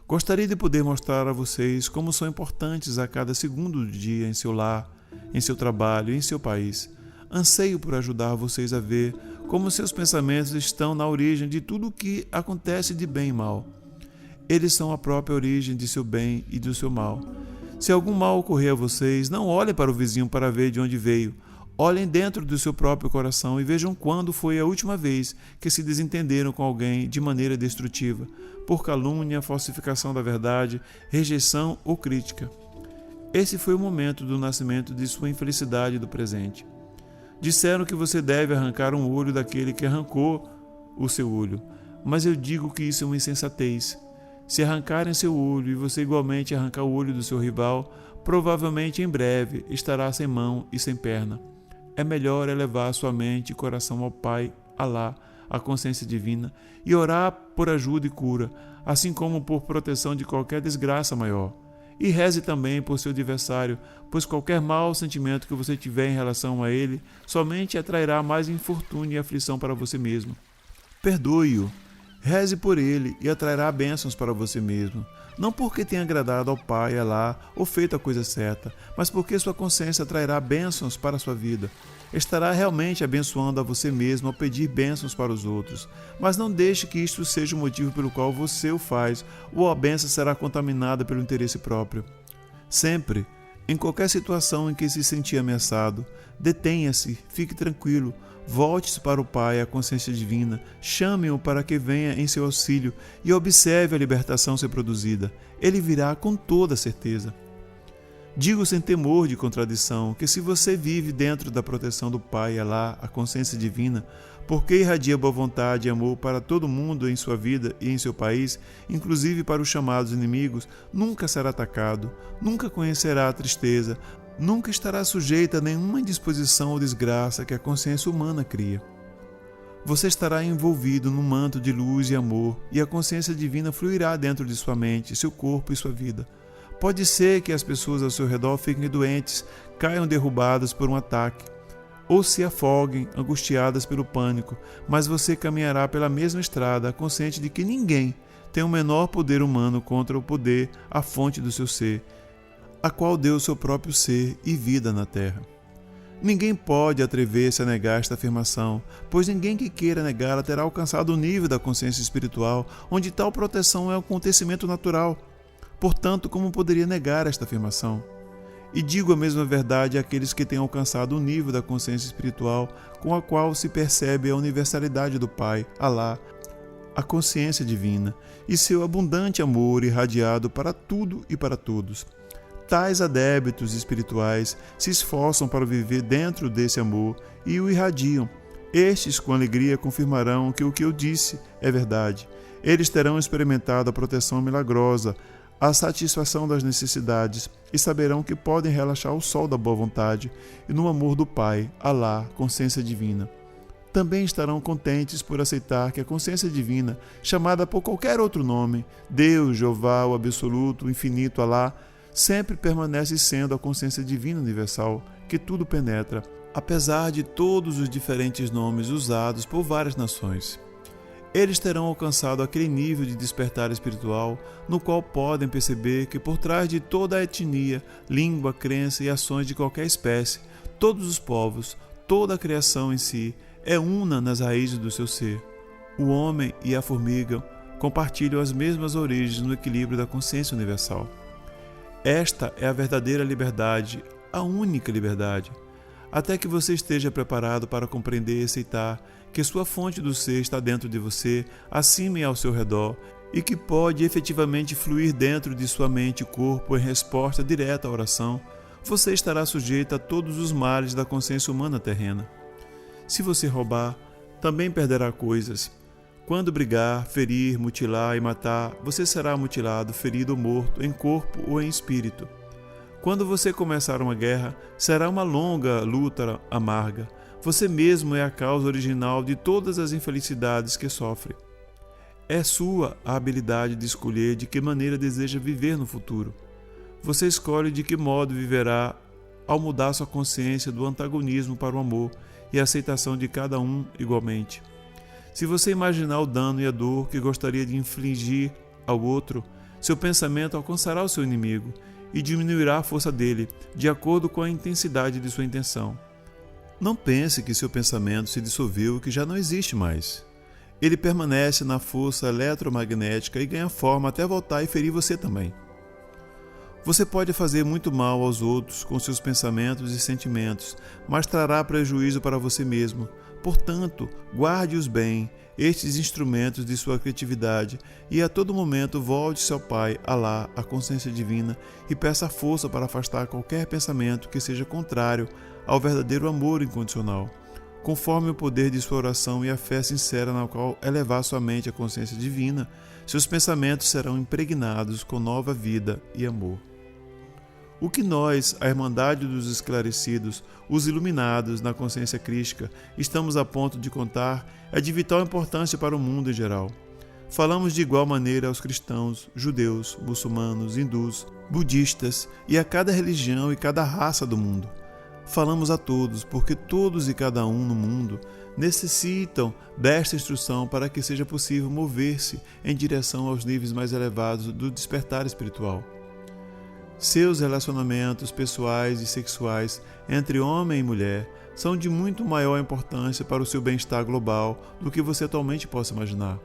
Gostaria de poder mostrar a vocês como são importantes a cada segundo do dia em seu lar, em seu trabalho e em seu país. Anseio por ajudar vocês a ver como seus pensamentos estão na origem de tudo o que acontece de bem e mal. Eles são a própria origem de seu bem e do seu mal. Se algum mal ocorrer a vocês, não olhem para o vizinho para ver de onde veio. Olhem dentro do seu próprio coração e vejam quando foi a última vez que se desentenderam com alguém de maneira destrutiva, por calúnia, falsificação da verdade, rejeição ou crítica. Esse foi o momento do nascimento de sua infelicidade do presente. Disseram que você deve arrancar um olho daquele que arrancou o seu olho, mas eu digo que isso é uma insensatez. Se arrancarem seu olho e você igualmente arrancar o olho do seu rival, provavelmente em breve estará sem mão e sem perna. É melhor elevar sua mente e coração ao Pai, Alá, a consciência divina, e orar por ajuda e cura, assim como por proteção de qualquer desgraça maior. E reze também por seu adversário, pois qualquer mau sentimento que você tiver em relação a ele somente atrairá mais infortúnio e aflição para você mesmo. Perdoe-o, reze por ele e atrairá bênçãos para você mesmo. Não porque tenha agradado ao Pai, Alá, ou feito a coisa certa, mas porque sua consciência atrairá bênçãos para a sua vida. Estará realmente abençoando a você mesmo ao pedir bênçãos para os outros. Mas não deixe que isto seja o motivo pelo qual você o faz, ou a bênção será contaminada pelo interesse próprio. Sempre, em qualquer situação em que se sentir ameaçado, detenha-se, fique tranquilo, volte-se para o Pai, a consciência divina, chame-o para que venha em seu auxílio e observe a libertação ser produzida. Ele virá com toda certeza. Digo sem temor de contradição que se você vive dentro da proteção do Pai, Alá, a consciência divina, porque irradia boa vontade e amor para todo mundo em sua vida e em seu país, inclusive para os chamados inimigos, nunca será atacado, nunca conhecerá a tristeza, nunca estará sujeita a nenhuma indisposição ou desgraça que a consciência humana cria. Você estará envolvido num manto de luz e amor, e a consciência divina fluirá dentro de sua mente, seu corpo e sua vida. Pode ser que as pessoas ao seu redor fiquem doentes, caiam derrubadas por um ataque, ou se afoguem, angustiadas pelo pânico, mas você caminhará pela mesma estrada, consciente de que ninguém tem o menor poder humano contra o poder, a fonte do seu ser, a qual deu o seu próprio ser e vida na terra. Ninguém pode atrever-se a negar esta afirmação, pois ninguém que queira negá-la terá alcançado o nível da consciência espiritual, onde tal proteção é um acontecimento natural. Portanto, como poderia negar esta afirmação? E digo a mesma verdade àqueles que têm alcançado o nível da consciência espiritual com a qual se percebe a universalidade do Pai, Alá, a consciência divina, e seu abundante amor irradiado para tudo e para todos. Tais adébitos espirituais se esforçam para viver dentro desse amor e o irradiam. Estes, com alegria, confirmarão que o que eu disse é verdade. Eles terão experimentado a proteção milagrosa, a satisfação das necessidades, e saberão que podem relaxar o sol da boa vontade e no amor do Pai, Alá, consciência divina. Também estarão contentes por aceitar que a consciência divina, chamada por qualquer outro nome, Deus, Jeová, o Absoluto, o Infinito, Alá, sempre permanece sendo a consciência divina universal, que tudo penetra, apesar de todos os diferentes nomes usados por várias nações. Eles terão alcançado aquele nível de despertar espiritual no qual podem perceber que por trás de toda a etnia, língua, crença e ações de qualquer espécie, todos os povos, toda a criação em si, é una nas raízes do seu ser. O homem e a formiga compartilham as mesmas origens no equilíbrio da consciência universal. Esta é a verdadeira liberdade, a única liberdade. Até que você esteja preparado para compreender e aceitar que sua fonte do ser está dentro de você, acima e ao seu redor, e que pode efetivamente fluir dentro de sua mente e corpo em resposta direta à oração, você estará sujeito a todos os males da consciência humana terrena. Se você roubar, também perderá coisas. Quando brigar, ferir, mutilar e matar, você será mutilado, ferido ou morto, em corpo ou em espírito. Quando você começar uma guerra, será uma longa luta amarga. Você mesmo é a causa original de todas as infelicidades que sofre. É sua a habilidade de escolher de que maneira deseja viver no futuro. Você escolhe de que modo viverá ao mudar sua consciência do antagonismo para o amor e a aceitação de cada um igualmente. Se você imaginar o dano e a dor que gostaria de infligir ao outro, seu pensamento alcançará o seu inimigo e diminuirá a força dele, de acordo com a intensidade de sua intenção. Não pense que seu pensamento se dissolveu e que já não existe mais. Ele permanece na força eletromagnética e ganha forma até voltar e ferir você também. Você pode fazer muito mal aos outros com seus pensamentos e sentimentos, mas trará prejuízo para você mesmo. Portanto, guarde-os bem, estes instrumentos de sua criatividade, e a todo momento volte-se ao Pai, Alá, a consciência divina, e peça força para afastar qualquer pensamento que seja contrário ao verdadeiro amor incondicional, conforme o poder de sua oração e a fé sincera na qual elevar sua mente à consciência divina. Seus pensamentos serão impregnados com nova vida e amor. O que nós, a Irmandade dos Esclarecidos, os iluminados na consciência crística, estamos a ponto de contar é de vital importância para o mundo em geral. Falamos de igual maneira aos cristãos, judeus, muçulmanos, hindus, budistas e a cada religião e cada raça do mundo. Falamos a todos, porque todos e cada um no mundo necessitam desta instrução para que seja possível mover-se em direção aos níveis mais elevados do despertar espiritual. Seus relacionamentos pessoais e sexuais entre homem e mulher são de muito maior importância para o seu bem-estar global do que você atualmente possa imaginar.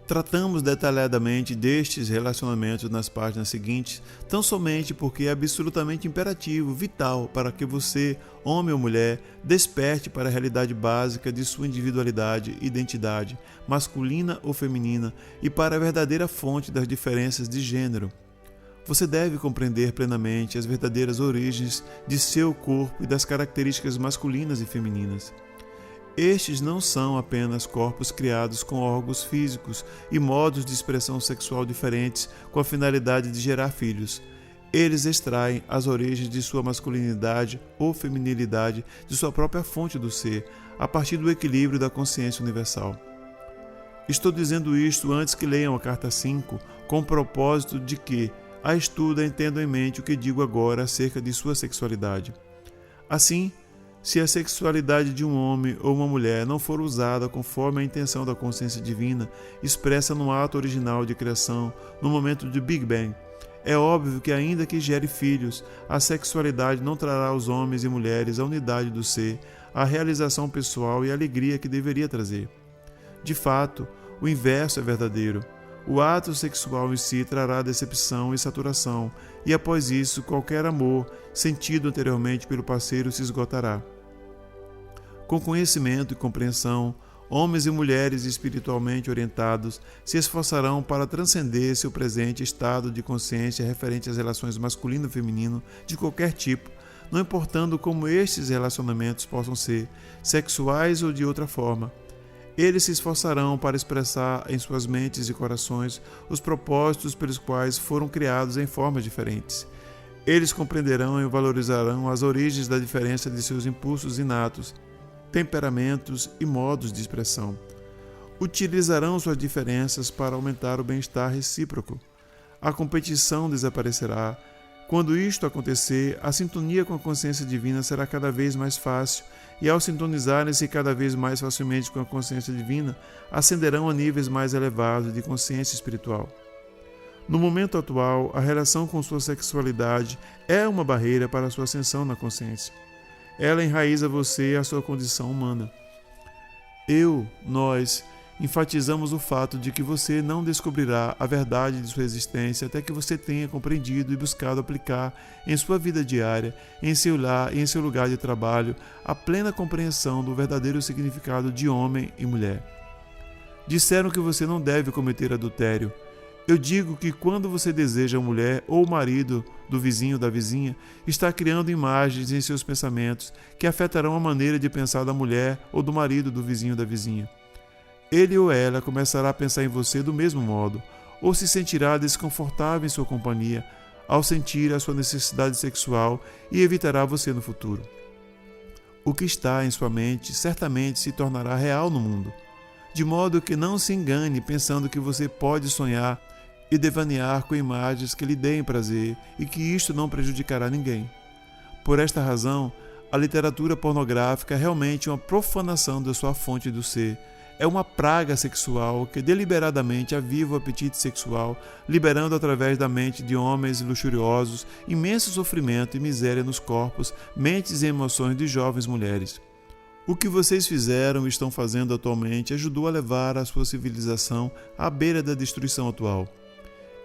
Tratamos detalhadamente destes relacionamentos nas páginas seguintes, tão somente porque é absolutamente imperativo, vital, para que você, homem ou mulher, desperte para a realidade básica de sua individualidade e identidade, masculina ou feminina, e para a verdadeira fonte das diferenças de gênero. Você deve compreender plenamente as verdadeiras origens de seu corpo e das características masculinas e femininas. Estes não são apenas corpos criados com órgãos físicos e modos de expressão sexual diferentes com a finalidade de gerar filhos. Eles extraem as origens de sua masculinidade ou feminilidade de sua própria fonte do ser, a partir do equilíbrio da consciência universal. Estou dizendo isto antes que leiam a carta 5, com o propósito de que a estuda entendam em mente o que digo agora acerca de sua sexualidade. Assim, se a sexualidade de um homem ou uma mulher não for usada conforme a intenção da consciência divina, expressa no ato original de criação, no momento de Big Bang, é óbvio que, ainda que gere filhos, a sexualidade não trará aos homens e mulheres a unidade do ser, a realização pessoal e a alegria que deveria trazer. De fato, o inverso é verdadeiro. O ato sexual em si trará decepção e saturação, e após isso, qualquer amor sentido anteriormente pelo parceiro se esgotará. Com conhecimento e compreensão, homens e mulheres espiritualmente orientados se esforçarão para transcender seu presente estado de consciência referente às relações masculino e feminino de qualquer tipo, não importando como estes relacionamentos possam ser, sexuais ou de outra forma. Eles se esforçarão para expressar em suas mentes e corações os propósitos pelos quais foram criados em formas diferentes. Eles compreenderão e valorizarão as origens da diferença de seus impulsos inatos, temperamentos e modos de expressão. Utilizarão suas diferenças para aumentar o bem-estar recíproco. A competição desaparecerá. Quando isto acontecer, a sintonia com a consciência divina será cada vez mais fácil, e ao sintonizarem-se cada vez mais facilmente com a consciência divina, ascenderão a níveis mais elevados de consciência espiritual. No momento atual, a relação com sua sexualidade é uma barreira para a sua ascensão na consciência. Ela enraiza você à sua condição humana. Nós, enfatizamos o fato de que você não descobrirá a verdade de sua existência até que você tenha compreendido e buscado aplicar em sua vida diária, em seu lar e em seu lugar de trabalho, a plena compreensão do verdadeiro significado de homem e mulher. Disseram que você não deve cometer adultério. Eu digo que quando você deseja a mulher ou o marido do vizinho ou da vizinha, está criando imagens em seus pensamentos que afetarão a maneira de pensar da mulher ou do marido do vizinho ou da vizinha. Ele ou ela começará a pensar em você do mesmo modo, ou se sentirá desconfortável em sua companhia ao sentir a sua necessidade sexual e evitará você no futuro. O que está em sua mente certamente se tornará real no mundo, de modo que não se engane pensando que você pode sonhar e devanear com imagens que lhe deem prazer e que isto não prejudicará ninguém. Por esta razão, a literatura pornográfica é realmente uma profanação da sua fonte do ser. É uma praga sexual que deliberadamente aviva o apetite sexual, liberando através da mente de homens luxuriosos imenso sofrimento e miséria nos corpos, mentes e emoções de jovens mulheres. O que vocês fizeram e estão fazendo atualmente ajudou a levar a sua civilização à beira da destruição atual.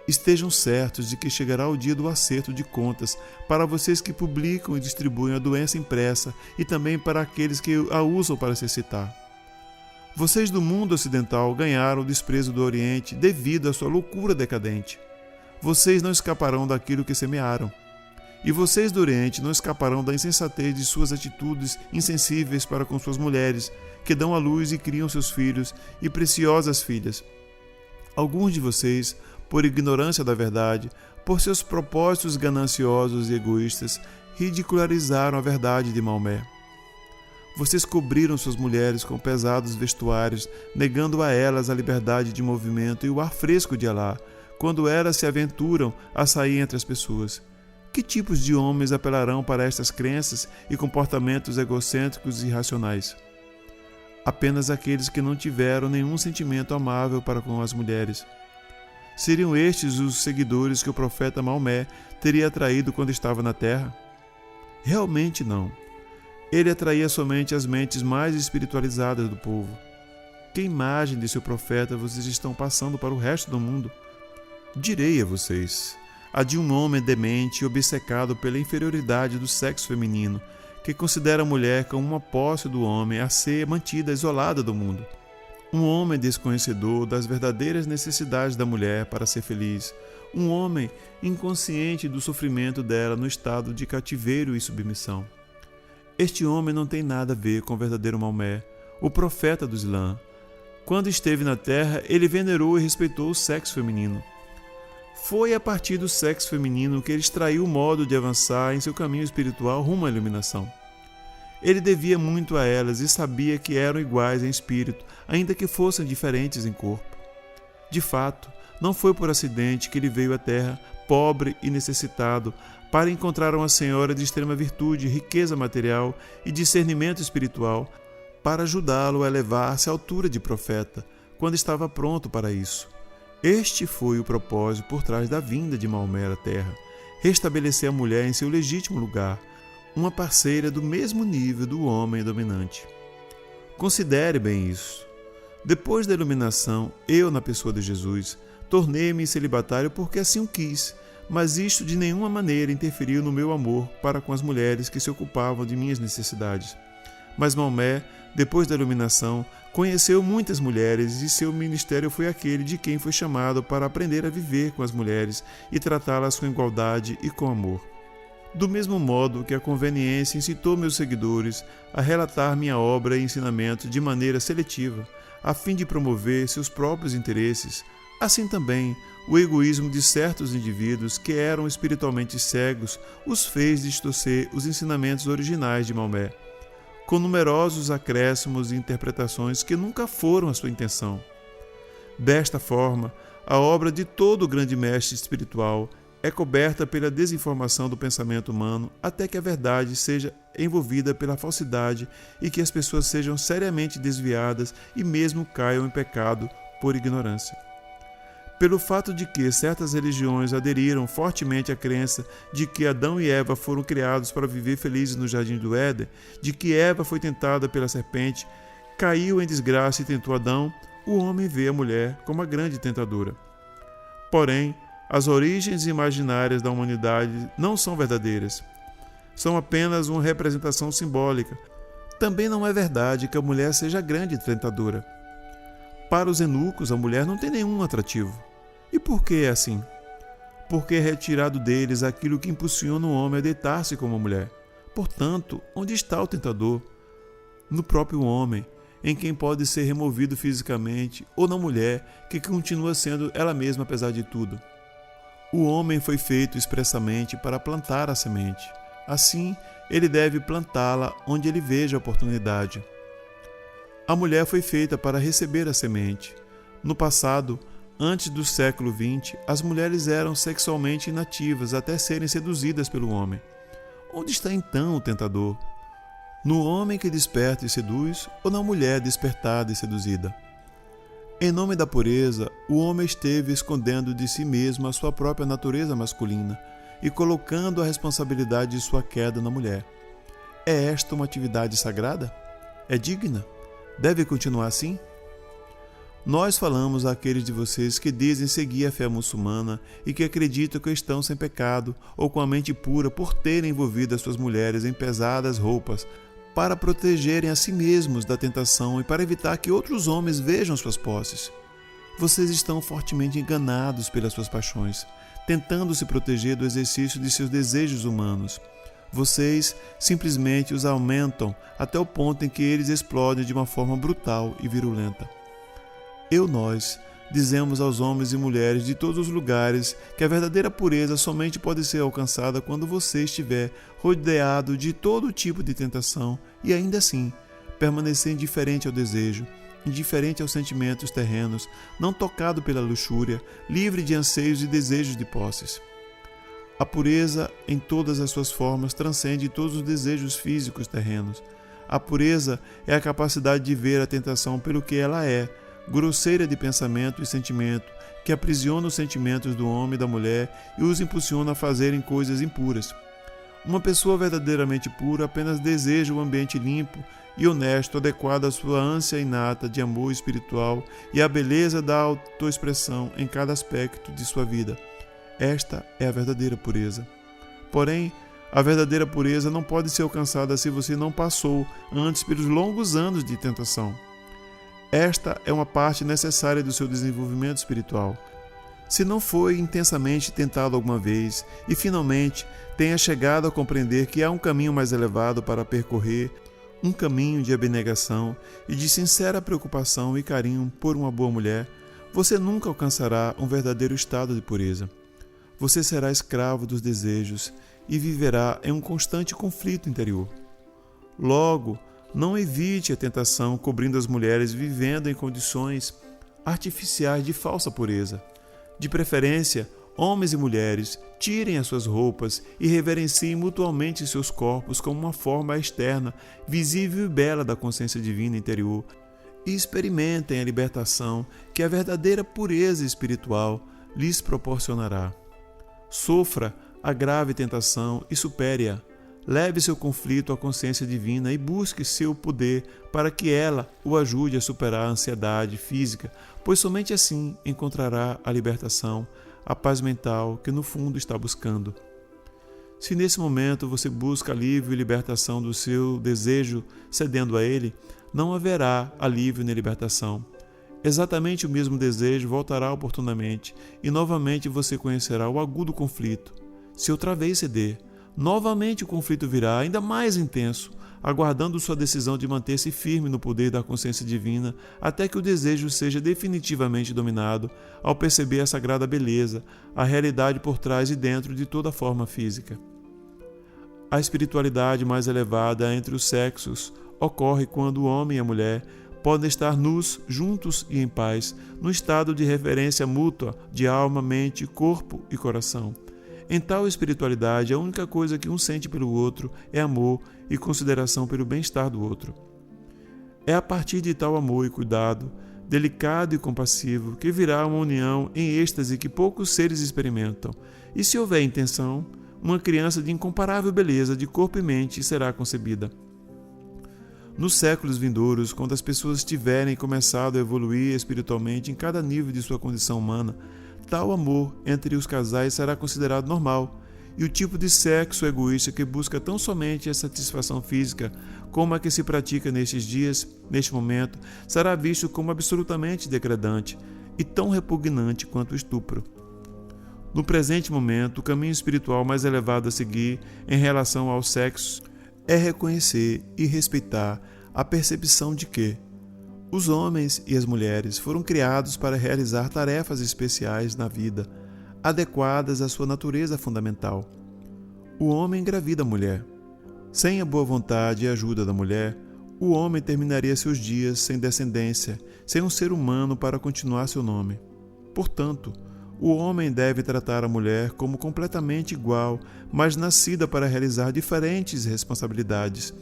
Estejam certos de que chegará o dia do acerto de contas para vocês que publicam e distribuem a doença impressa e também para aqueles que a usam para se excitar. Vocês do mundo ocidental ganharam o desprezo do Oriente devido à sua loucura decadente. Vocês não escaparão daquilo que semearam. E vocês do Oriente não escaparão da insensatez de suas atitudes insensíveis para com suas mulheres, que dão à luz e criam seus filhos e preciosas filhas. Alguns de vocês, por ignorância da verdade, por seus propósitos gananciosos e egoístas, ridicularizaram a verdade de Maomé. Vocês cobriram suas mulheres com pesados vestuários, negando a elas a liberdade de movimento e o ar fresco de Alá, quando elas se aventuram a sair entre as pessoas. Que tipos de homens apelarão para estas crenças e comportamentos egocêntricos e irracionais? Apenas aqueles que não tiveram nenhum sentimento amável para com as mulheres. Seriam estes os seguidores que o profeta Maomé teria atraído quando estava na terra? Realmente não. Ele atraía somente as mentes mais espiritualizadas do povo. Que imagem de seu profeta vocês estão passando para o resto do mundo? Direi a vocês, a de um homem demente e obcecado pela inferioridade do sexo feminino, que considera a mulher como uma posse do homem a ser mantida isolada do mundo. Um homem desconhecedor das verdadeiras necessidades da mulher para ser feliz. Um homem inconsciente do sofrimento dela no estado de cativeiro e submissão. Este homem não tem nada a ver com o verdadeiro Maomé, o profeta do Islã. Quando esteve na terra, ele venerou e respeitou o sexo feminino. Foi a partir do sexo feminino que ele extraiu o modo de avançar em seu caminho espiritual rumo à iluminação. Ele devia muito a elas e sabia que eram iguais em espírito, ainda que fossem diferentes em corpo. De fato, não foi por acidente que ele veio à terra, pobre e necessitado, para encontrar uma senhora de extrema virtude, riqueza material e discernimento espiritual, para ajudá-lo a elevar-se à altura de profeta, quando estava pronto para isso. Este foi o propósito por trás da vinda de Maomé à terra: restabelecer a mulher em seu legítimo lugar, uma parceira do mesmo nível do homem dominante. Considere bem isso. Depois da iluminação, eu, na pessoa de Jesus, tornei-me celibatário porque assim o quis, mas isto de nenhuma maneira interferiu no meu amor para com as mulheres que se ocupavam de minhas necessidades. Mas Maomé, depois da iluminação, conheceu muitas mulheres e seu ministério foi aquele de quem foi chamado para aprender a viver com as mulheres e tratá-las com igualdade e com amor. Do mesmo modo que a conveniência incitou meus seguidores a relatar minha obra e ensinamento de maneira seletiva, a fim de promover seus próprios interesses, assim também o egoísmo de certos indivíduos que eram espiritualmente cegos os fez distorcer os ensinamentos originais de Maomé, com numerosos acréscimos e interpretações que nunca foram a sua intenção. Desta forma, a obra de todo o grande mestre espiritual é coberta pela desinformação do pensamento humano até que a verdade seja envolvida pela falsidade e que as pessoas sejam seriamente desviadas e mesmo caiam em pecado por ignorância. Pelo fato de que certas religiões aderiram fortemente à crença de que Adão e Eva foram criados para viver felizes no jardim do Éden, de que Eva foi tentada pela serpente, caiu em desgraça e tentou Adão, o homem vê a mulher como a grande tentadora. Porém, as origens imaginárias da humanidade não são verdadeiras. São apenas uma representação simbólica. Também não é verdade que a mulher seja a grande tentadora. Para os eunucos, a mulher não tem nenhum atrativo. E por que é assim? Porque é retirado deles aquilo que impulsiona o homem a deitar-se com uma mulher. Portanto, onde está o tentador? No próprio homem, em quem pode ser removido fisicamente, ou na mulher, que continua sendo ela mesma apesar de tudo. O homem foi feito expressamente para plantar a semente. Assim, ele deve plantá-la onde ele veja a oportunidade. A mulher foi feita para receber a semente. No passado, antes do século XX, as mulheres eram sexualmente inativas até serem seduzidas pelo homem. Onde está então o tentador? No homem que desperta e seduz ou na mulher despertada e seduzida? Em nome da pureza, o homem esteve escondendo de si mesmo a sua própria natureza masculina e colocando a responsabilidade de sua queda na mulher. É esta uma atividade sagrada? É digna? Deve continuar assim? Nós falamos àqueles de vocês que dizem seguir a fé muçulmana e que acreditam que estão sem pecado ou com a mente pura por terem envolvido as suas mulheres em pesadas roupas para protegerem a si mesmos da tentação e para evitar que outros homens vejam suas posses. Vocês estão fortemente enganados pelas suas paixões, tentando se proteger do exercício de seus desejos humanos. Vocês simplesmente os aumentam até o ponto em que eles explodem de uma forma brutal e virulenta. Nós, dizemos aos homens e mulheres de todos os lugares que a verdadeira pureza somente pode ser alcançada quando você estiver rodeado de todo tipo de tentação e ainda assim permanecer indiferente ao desejo, indiferente aos sentimentos terrenos, não tocado pela luxúria, livre de anseios e desejos de posses. A pureza, em todas as suas formas, transcende todos os desejos físicos terrenos. A pureza é a capacidade de ver a tentação pelo que ela é, grosseira de pensamento e sentimento, que aprisiona os sentimentos do homem e da mulher e os impulsiona a fazerem coisas impuras. Uma pessoa verdadeiramente pura apenas deseja um ambiente limpo e honesto, adequado à sua ânsia inata de amor espiritual e à beleza da autoexpressão em cada aspecto de sua vida. Esta é a verdadeira pureza. Porém, a verdadeira pureza não pode ser alcançada se você não passou antes pelos longos anos de tentação. Esta é uma parte necessária do seu desenvolvimento espiritual. Se não foi intensamente tentado alguma vez e finalmente tenha chegado a compreender que há um caminho mais elevado para percorrer, um caminho de abnegação e de sincera preocupação e carinho por uma boa mulher, você nunca alcançará um verdadeiro estado de pureza. Você será escravo dos desejos e viverá em um constante conflito interior. Logo, não evite a tentação cobrindo as mulheres vivendo em condições artificiais de falsa pureza. De preferência, homens e mulheres, tirem as suas roupas e reverenciem mutuamente seus corpos como uma forma externa, visível e bela da consciência divina interior, e experimentem a libertação que a verdadeira pureza espiritual lhes proporcionará. Sofra a grave tentação e supere-a. Leve seu conflito à consciência divina e busque seu poder para que ela o ajude a superar a ansiedade física, pois somente assim encontrará a libertação, a paz mental que no fundo está buscando. Se nesse momento você busca alívio e libertação do seu desejo cedendo a ele, não haverá alívio nem libertação. Exatamente o mesmo desejo voltará oportunamente e novamente você conhecerá o agudo conflito. Se outra vez ceder, novamente o conflito virá ainda mais intenso, aguardando sua decisão de manter-se firme no poder da consciência divina até que o desejo seja definitivamente dominado ao perceber a sagrada beleza, a realidade por trás e dentro de toda forma física. A espiritualidade mais elevada entre os sexos ocorre quando o homem e a mulher podem estar nus, juntos e em paz, no estado de reverência mútua de alma, mente, corpo e coração. Em tal espiritualidade, a única coisa que um sente pelo outro é amor e consideração pelo bem-estar do outro. É a partir de tal amor e cuidado, delicado e compassivo, que virá uma união em êxtase que poucos seres experimentam. E se houver intenção, uma criança de incomparável beleza de corpo e mente será concebida. Nos séculos vindouros, quando as pessoas tiverem começado a evoluir espiritualmente em cada nível de sua condição humana, tal amor entre os casais será considerado normal, e o tipo de sexo egoísta que busca tão somente a satisfação física como a que se pratica nestes dias, neste momento, será visto como absolutamente degradante e tão repugnante quanto o estupro. No presente momento, o caminho espiritual mais elevado a seguir em relação ao sexo é reconhecer e respeitar a percepção de que os homens e as mulheres foram criados para realizar tarefas especiais na vida, adequadas à sua natureza fundamental. O homem engravida a mulher. Sem a boa vontade e ajuda da mulher, o homem terminaria seus dias sem descendência, sem um ser humano para continuar seu nome. Portanto, o homem deve tratar a mulher como completamente igual, mas nascida para realizar diferentes responsabilidades.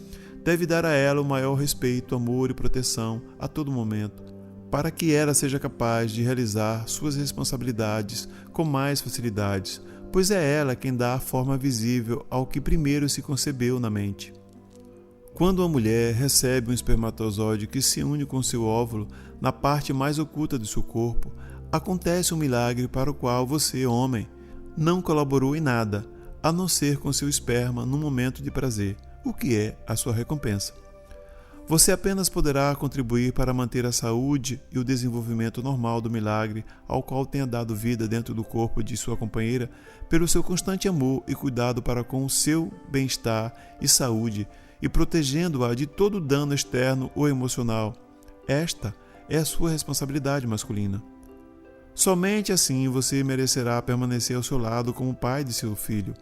Deve dar a ela o maior respeito, amor e proteção a todo momento, para que ela seja capaz de realizar suas responsabilidades com mais facilidades, pois é ela quem dá a forma visível ao que primeiro se concebeu na mente. Quando a mulher recebe um espermatozoide que se une com seu óvulo na parte mais oculta de seu corpo, acontece um milagre para o qual você, homem, não colaborou em nada, a não ser com seu esperma num momento de prazer, o que é a sua recompensa. Você apenas poderá contribuir para manter a saúde e o desenvolvimento normal do milagre ao qual tenha dado vida dentro do corpo de sua companheira pelo seu constante amor e cuidado para com o seu bem-estar e saúde e protegendo-a de todo dano externo ou emocional. Esta é a sua responsabilidade masculina. Somente assim você merecerá permanecer ao seu lado como pai de seu filho.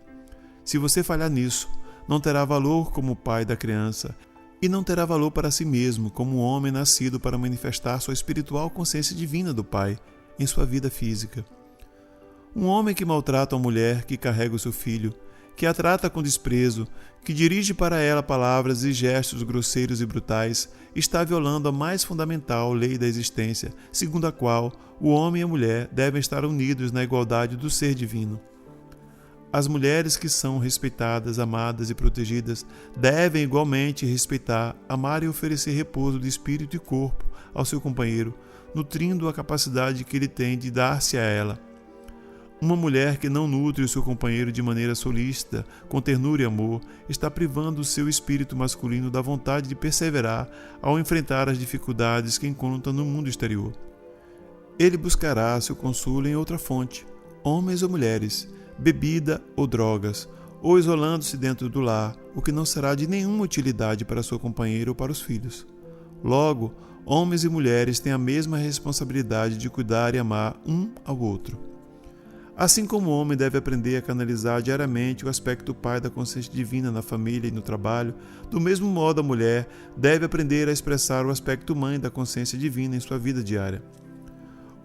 Se você falhar nisso, não terá valor como pai da criança e não terá valor para si mesmo como um homem nascido para manifestar sua espiritual consciência divina do Pai em sua vida física. Um homem que maltrata uma mulher que carrega o seu filho, que a trata com desprezo, que dirige para ela palavras e gestos grosseiros e brutais, está violando a mais fundamental lei da existência, segundo a qual o homem e a mulher devem estar unidos na igualdade do ser divino. As mulheres que são respeitadas, amadas e protegidas devem igualmente respeitar, amar e oferecer repouso de espírito e corpo ao seu companheiro, nutrindo a capacidade que ele tem de dar-se a ela. Uma mulher que não nutre o seu companheiro de maneira solícita, com ternura e amor, está privando o seu espírito masculino da vontade de perseverar ao enfrentar as dificuldades que encontra no mundo exterior. Ele buscará seu consolo em outra fonte, homens ou mulheres, bebida ou drogas, ou isolando-se dentro do lar, o que não será de nenhuma utilidade para sua companheira ou para os filhos. Logo, homens e mulheres têm a mesma responsabilidade de cuidar e amar um ao outro. Assim como o homem deve aprender a canalizar diariamente o aspecto pai da consciência divina na família e no trabalho, do mesmo modo a mulher deve aprender a expressar o aspecto mãe da consciência divina em sua vida diária.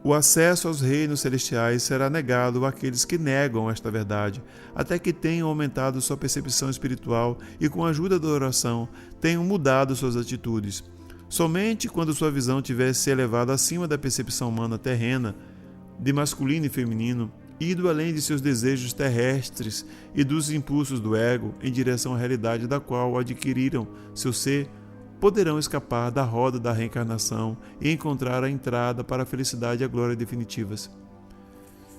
O acesso aos reinos celestiais será negado àqueles que negam esta verdade, até que tenham aumentado sua percepção espiritual e, com a ajuda da oração, tenham mudado suas atitudes. Somente quando sua visão tiver se elevado acima da percepção humana terrena, de masculino e feminino, ido além de seus desejos terrestres e dos impulsos do ego em direção à realidade da qual adquiriram seu ser, poderão escapar da roda da reencarnação e encontrar a entrada para a felicidade e a glória definitivas.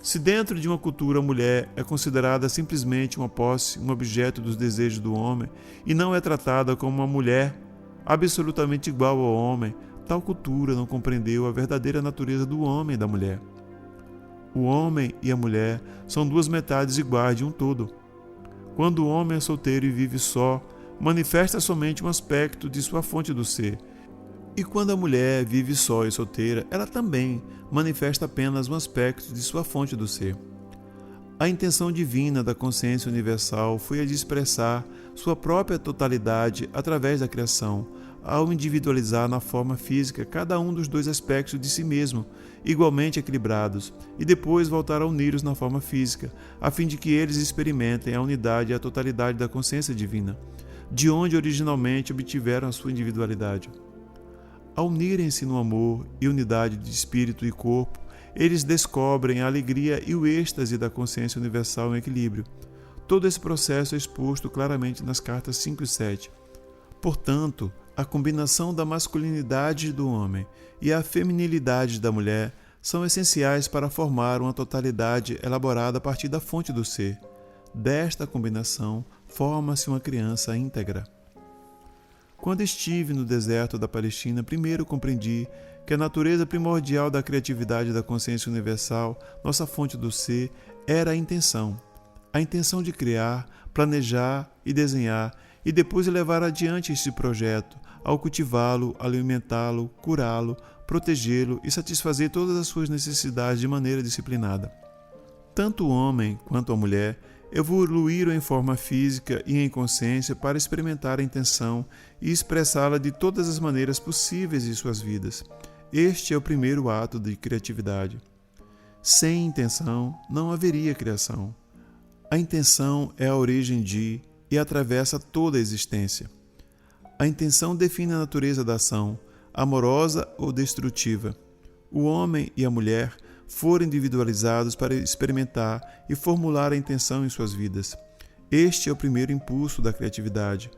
Se dentro de uma cultura a mulher é considerada simplesmente uma posse, um objeto dos desejos do homem, e não é tratada como uma mulher absolutamente igual ao homem, tal cultura não compreendeu a verdadeira natureza do homem e da mulher. O homem e a mulher são duas metades iguais de um todo. Quando o homem é solteiro e vive só, manifesta somente um aspecto de sua fonte do ser. E quando a mulher vive só e solteira, ela também manifesta apenas um aspecto de sua fonte do ser. A intenção divina da consciência universal foi a de expressar sua própria totalidade através da criação, ao individualizar na forma física cada um dos dois aspectos de si mesmo, igualmente equilibrados, e depois voltar a uni-los na forma física, a fim de que eles experimentem a unidade e a totalidade da consciência divina, de onde originalmente obtiveram a sua individualidade. Ao unirem-se no amor e unidade de espírito e corpo, eles descobrem a alegria e o êxtase da consciência universal em equilíbrio. Todo esse processo é exposto claramente nas cartas 5 e 7. Portanto, a combinação da masculinidade do homem e a feminilidade da mulher são essenciais para formar uma totalidade elaborada a partir da fonte do ser. Desta combinação, forma-se uma criança íntegra. Quando estive no deserto da Palestina, primeiro compreendi que a natureza primordial da criatividade da consciência universal, nossa fonte do ser, era a intenção de criar, planejar e desenhar, e depois levar adiante este projeto, ao cultivá-lo, alimentá-lo, curá-lo, protegê-lo e satisfazer todas as suas necessidades de maneira disciplinada. Tanto o homem quanto a mulher evoluíram em forma física e em consciência para experimentar a intenção e expressá-la de todas as maneiras possíveis em suas vidas. Este é o primeiro ato de criatividade. Sem intenção, não haveria criação. A intenção é a origem de e atravessa toda a existência. A intenção define a natureza da ação, amorosa ou destrutiva. O homem e a mulher foram individualizados para experimentar e formular a intenção em suas vidas. Este é o primeiro impulso da criatividade.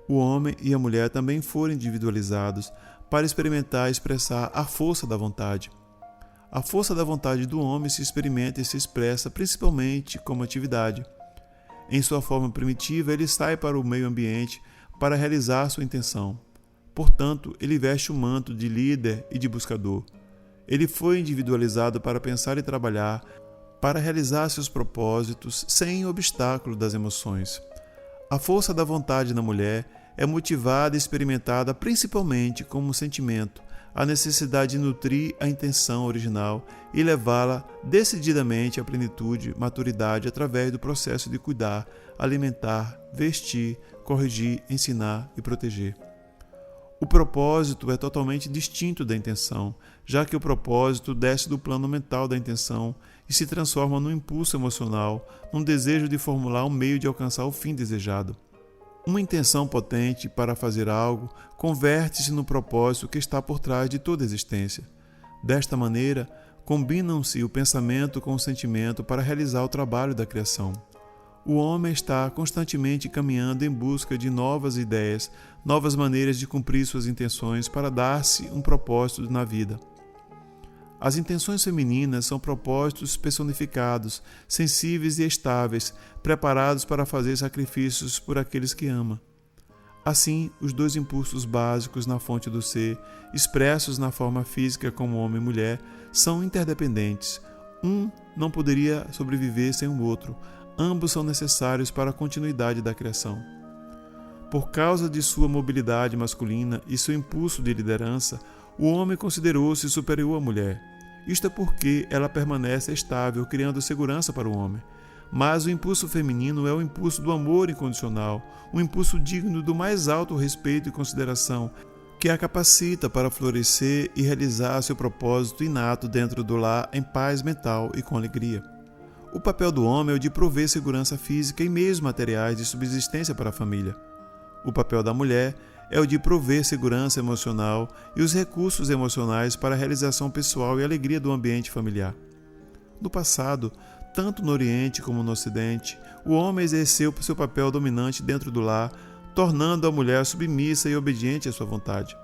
O homem e a mulher também foram individualizados para experimentar e expressar a força da vontade. A força da vontade do homem se experimenta e se expressa principalmente como atividade. Em sua forma primitiva, ele sai para o meio ambiente para realizar sua intenção. Portanto, ele veste o manto de líder e de buscador. Ele foi individualizado para pensar e trabalhar, para realizar seus propósitos sem obstáculo das emoções. A força da vontade na mulher é motivada e experimentada principalmente como um sentimento, a necessidade de nutrir a intenção original e levá-la decididamente à plenitude, maturidade através do processo de cuidar, alimentar, vestir, corrigir, ensinar e proteger. O propósito é totalmente distinto da intenção, já que o propósito desce do plano mental da intenção e se transforma num impulso emocional, num desejo de formular um meio de alcançar o fim desejado. Uma intenção potente para fazer algo converte-se no propósito que está por trás de toda a existência. Desta maneira, combinam-se o pensamento com o sentimento para realizar o trabalho da criação. O homem está constantemente caminhando em busca de novas ideias, novas maneiras de cumprir suas intenções para dar-se um propósito na vida. As intenções femininas são propósitos personificados, sensíveis e estáveis, preparados para fazer sacrifícios por aqueles que ama. Assim, os dois impulsos básicos na fonte do ser, expressos na forma física como homem e mulher, são interdependentes. Um não poderia sobreviver sem o outro. Ambos são necessários para a continuidade da criação. Por causa de sua mobilidade masculina e seu impulso de liderança, o homem considerou-se superior à mulher. Isto é porque ela permanece estável, criando segurança para o homem. Mas o impulso feminino é o impulso do amor incondicional, um impulso digno do mais alto respeito e consideração, que a capacita para florescer e realizar seu propósito inato dentro do lar em paz mental e com alegria. O papel do homem é o de prover segurança física e meios materiais de subsistência para a família. O papel da mulher é o de prover segurança emocional e os recursos emocionais para a realização pessoal e alegria do ambiente familiar. No passado, tanto no Oriente como no Ocidente, o homem exerceu seu papel dominante dentro do lar, tornando a mulher submissa e obediente à sua vontade.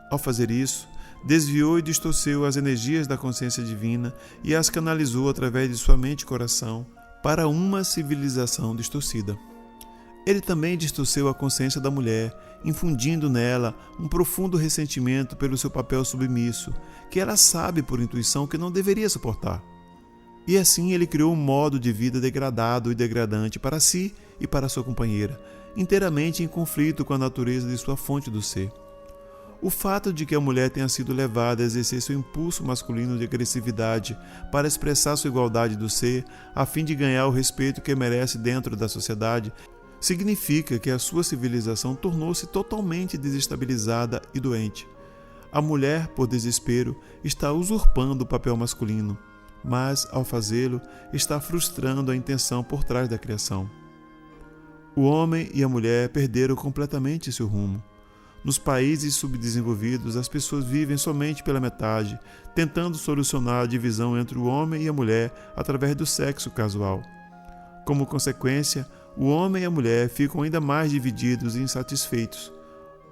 Ao fazer isso, desviou e distorceu as energias da consciência divina e as canalizou através de sua mente e coração para uma civilização distorcida. Ele também distorceu a consciência da mulher, infundindo nela um profundo ressentimento pelo seu papel submisso, que ela sabe por intuição que não deveria suportar. E assim ele criou um modo de vida degradado e degradante para si e para sua companheira, inteiramente em conflito com a natureza de sua fonte do ser. O fato de que a mulher tenha sido levada a exercer seu impulso masculino de agressividade para expressar sua igualdade do ser, a fim de ganhar o respeito que merece dentro da sociedade, significa que a sua civilização tornou-se totalmente desestabilizada e doente. A mulher, por desespero, está usurpando o papel masculino, mas, ao fazê-lo, está frustrando a intenção por trás da criação. O homem e a mulher perderam completamente seu rumo. Nos países subdesenvolvidos, as pessoas vivem somente pela metade, tentando solucionar a divisão entre o homem e a mulher através do sexo casual. Como consequência, o homem e a mulher ficam ainda mais divididos e insatisfeitos.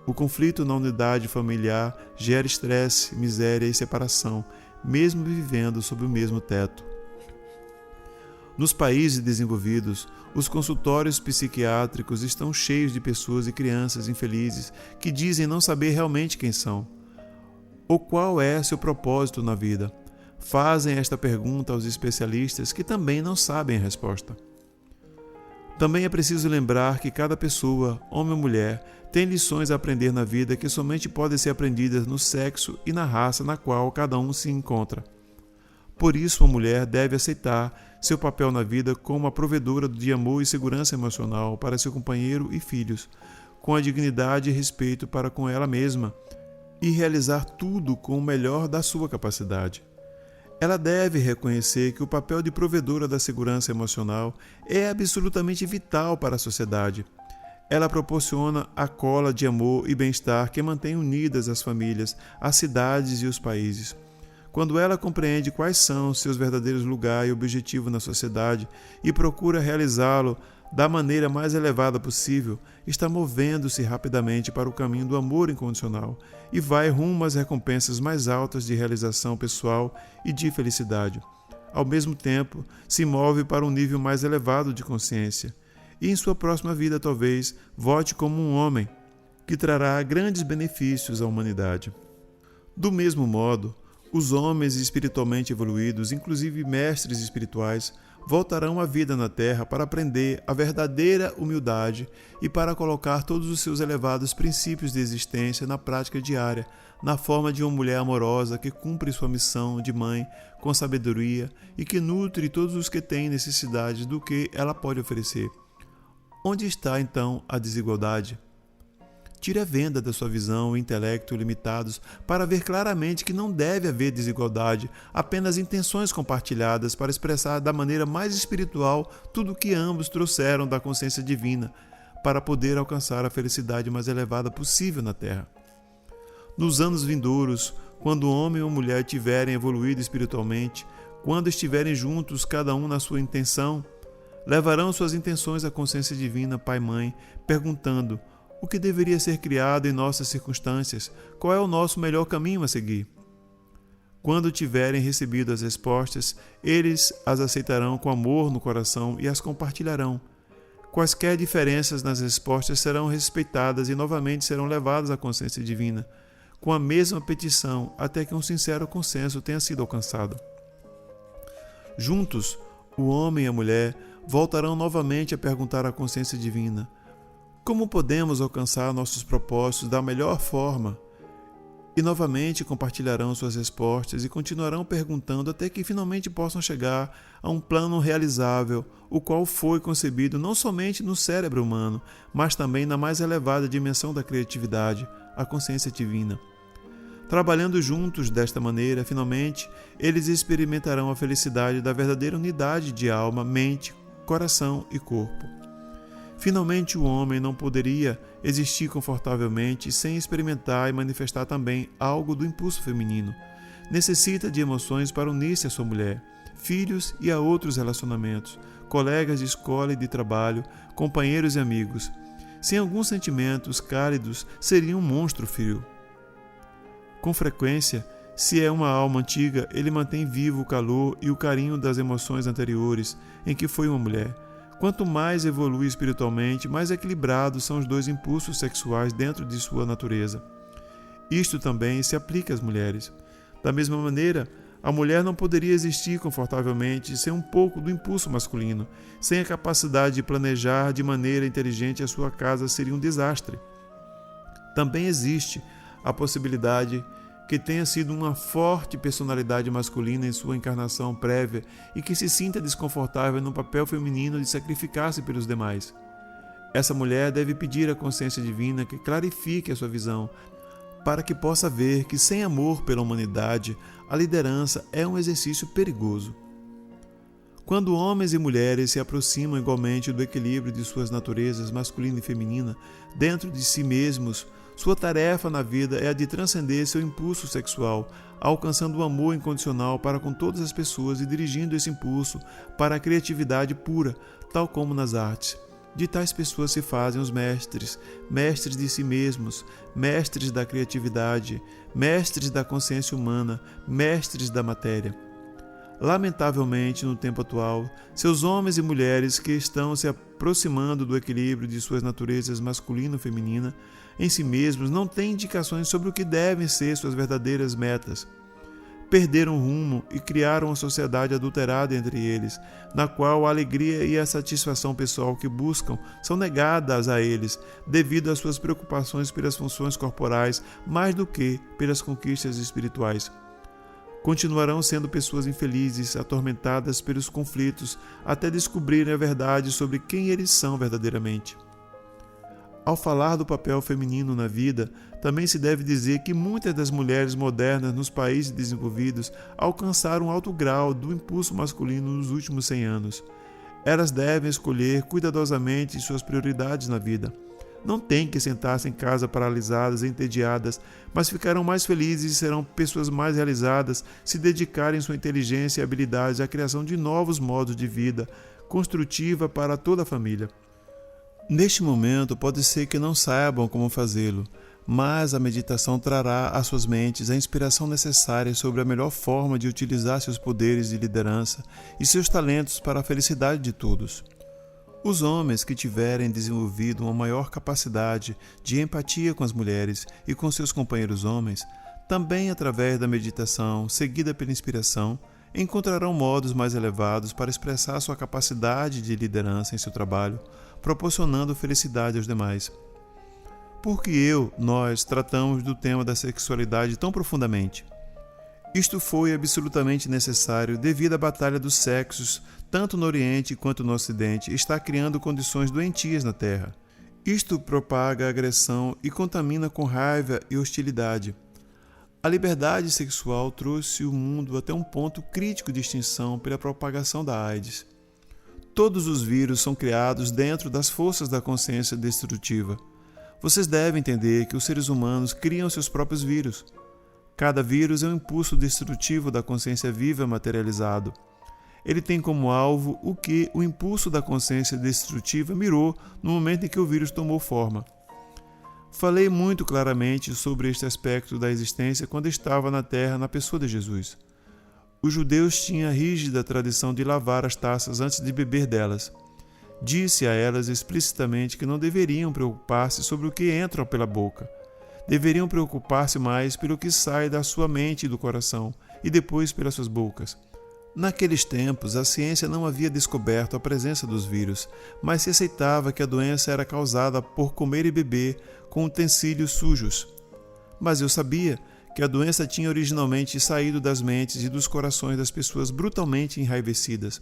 O conflito na unidade familiar gera estresse, miséria e separação, mesmo vivendo sob o mesmo teto. Nos países desenvolvidos, os consultórios psiquiátricos estão cheios de pessoas e crianças infelizes que dizem não saber realmente quem são, ou qual é seu propósito na vida. Fazem esta pergunta aos especialistas que também não sabem a resposta. Também é preciso lembrar que cada pessoa, homem ou mulher, tem lições a aprender na vida que somente podem ser aprendidas no sexo e na raça na qual cada um se encontra. Por isso, a mulher deve aceitar seu papel na vida como a provedora de amor e segurança emocional para seu companheiro e filhos, com a dignidade e respeito para com ela mesma, e realizar tudo com o melhor da sua capacidade. Ela deve reconhecer que o papel de provedora da segurança emocional é absolutamente vital para a sociedade. Ela proporciona a cola de amor e bem-estar que mantém unidas as famílias, as cidades e os países. Quando ela compreende quais são seus verdadeiros lugar e objetivo na sociedade e procura realizá-lo da maneira mais elevada possível, está movendo-se rapidamente para o caminho do amor incondicional e vai rumo às recompensas mais altas de realização pessoal e de felicidade. Ao mesmo tempo, se move para um nível mais elevado de consciência e em sua próxima vida talvez vote como um homem que trará grandes benefícios à humanidade. Do mesmo modo, os homens espiritualmente evoluídos, inclusive mestres espirituais, voltarão à vida na Terra para aprender a verdadeira humildade e para colocar todos os seus elevados princípios de existência na prática diária, na forma de uma mulher amorosa que cumpre sua missão de mãe com sabedoria e que nutre todos os que têm necessidade do que ela pode oferecer. Onde está, então, a desigualdade? Tire a venda da sua visão e intelecto limitados para ver claramente que não deve haver desigualdade, apenas intenções compartilhadas para expressar da maneira mais espiritual tudo o que ambos trouxeram da consciência divina, para poder alcançar a felicidade mais elevada possível na Terra. Nos anos vindouros, quando o homem ou mulher tiverem evoluído espiritualmente, quando estiverem juntos, cada um na sua intenção, levarão suas intenções à consciência divina, Pai e Mãe, perguntando: o que deveria ser criado em nossas circunstâncias? Qual é o nosso melhor caminho a seguir? Quando tiverem recebido as respostas, eles as aceitarão com amor no coração e as compartilharão. Quaisquer diferenças nas respostas serão respeitadas e novamente serão levadas à consciência divina, com a mesma petição, até que um sincero consenso tenha sido alcançado. Juntos, o homem e a mulher voltarão novamente a perguntar à consciência divina: como podemos alcançar nossos propósitos da melhor forma? E novamente compartilharão suas respostas e continuarão perguntando até que finalmente possam chegar a um plano realizável, o qual foi concebido não somente no cérebro humano, mas também na mais elevada dimensão da criatividade, a consciência divina. Trabalhando juntos desta maneira, finalmente, eles experimentarão a felicidade da verdadeira unidade de alma, mente, coração e corpo. Finalmente, o homem não poderia existir confortavelmente sem experimentar e manifestar também algo do impulso feminino. Necessita de emoções para unir-se à sua mulher, filhos e a outros relacionamentos, colegas de escola e de trabalho, companheiros e amigos. Sem alguns sentimentos cálidos, seria um monstro frio. Com frequência, se é uma alma antiga, ele mantém vivo o calor e o carinho das emoções anteriores em que foi uma mulher. Quanto mais evolui espiritualmente, mais equilibrados são os dois impulsos sexuais dentro de sua natureza. Isto também se aplica às mulheres. Da mesma maneira, a mulher não poderia existir confortavelmente sem um pouco do impulso masculino. Sem a capacidade de planejar de maneira inteligente a sua casa, seria um desastre. Também existe a possibilidade que tenha sido uma forte personalidade masculina em sua encarnação prévia e que se sinta desconfortável no papel feminino de sacrificar-se pelos demais. Essa mulher deve pedir à consciência divina que clarifique a sua visão, para que possa ver que sem amor pela humanidade, a liderança é um exercício perigoso. Quando homens e mulheres se aproximam igualmente do equilíbrio de suas naturezas masculina e feminina dentro de si mesmos, sua tarefa na vida é a de transcender seu impulso sexual, alcançando o amor incondicional para com todas as pessoas e dirigindo esse impulso para a criatividade pura, tal como nas artes. De tais pessoas se fazem os mestres, mestres de si mesmos, mestres da criatividade, mestres da consciência humana, mestres da matéria. Lamentavelmente, no tempo atual, seus homens e mulheres que estão se aproximando do equilíbrio de suas naturezas masculina e feminina em si mesmos não têm indicações sobre o que devem ser suas verdadeiras metas. Perderam o rumo e criaram uma sociedade adulterada entre eles, na qual a alegria e a satisfação pessoal que buscam são negadas a eles, devido às suas preocupações pelas funções corporais mais do que pelas conquistas espirituais. Continuarão sendo pessoas infelizes, atormentadas pelos conflitos, até descobrirem a verdade sobre quem eles são verdadeiramente. Ao falar do papel feminino na vida, também se deve dizer que muitas das mulheres modernas nos países desenvolvidos alcançaram um alto grau do impulso masculino nos últimos 100 anos. Elas devem escolher cuidadosamente suas prioridades na vida. Não têm que sentar-se em casa paralisadas e entediadas, mas ficarão mais felizes e serão pessoas mais realizadas se dedicarem sua inteligência e habilidades à criação de novos modos de vida, construtiva para toda a família. Neste momento, pode ser que não saibam como fazê-lo, mas a meditação trará às suas mentes a inspiração necessária sobre a melhor forma de utilizar seus poderes de liderança e seus talentos para a felicidade de todos. Os homens que tiverem desenvolvido uma maior capacidade de empatia com as mulheres e com seus companheiros homens, também através da meditação, seguida pela inspiração, encontrarão modos mais elevados para expressar sua capacidade de liderança em seu trabalho, proporcionando felicidade aos demais. Por que nós tratamos do tema da sexualidade tão profundamente? Isto foi absolutamente necessário devido à batalha dos sexos, tanto no Oriente quanto no Ocidente, está criando condições doentias na Terra. Isto propaga a agressão e contamina com raiva e hostilidade. A liberdade sexual trouxe o mundo até um ponto crítico de extinção pela propagação da AIDS. Todos os vírus são criados dentro das forças da consciência destrutiva. Vocês devem entender que os seres humanos criam seus próprios vírus. Cada vírus é um impulso destrutivo da consciência viva materializado. Ele tem como alvo o que o impulso da consciência destrutiva mirou no momento em que o vírus tomou forma. Falei muito claramente sobre este aspecto da existência quando estava na Terra na pessoa de Jesus. Os judeus tinham a rígida tradição de lavar as taças antes de beber delas. Disse a elas explicitamente que não deveriam preocupar-se sobre o que entra pela boca. Deveriam preocupar-se mais pelo que sai da sua mente e do coração, e depois pelas suas bocas. Naqueles tempos, a ciência não havia descoberto a presença dos vírus, mas se aceitava que a doença era causada por comer e beber com utensílios sujos. Mas eu sabia que a doença tinha originalmente saído das mentes e dos corações das pessoas brutalmente enraivecidas.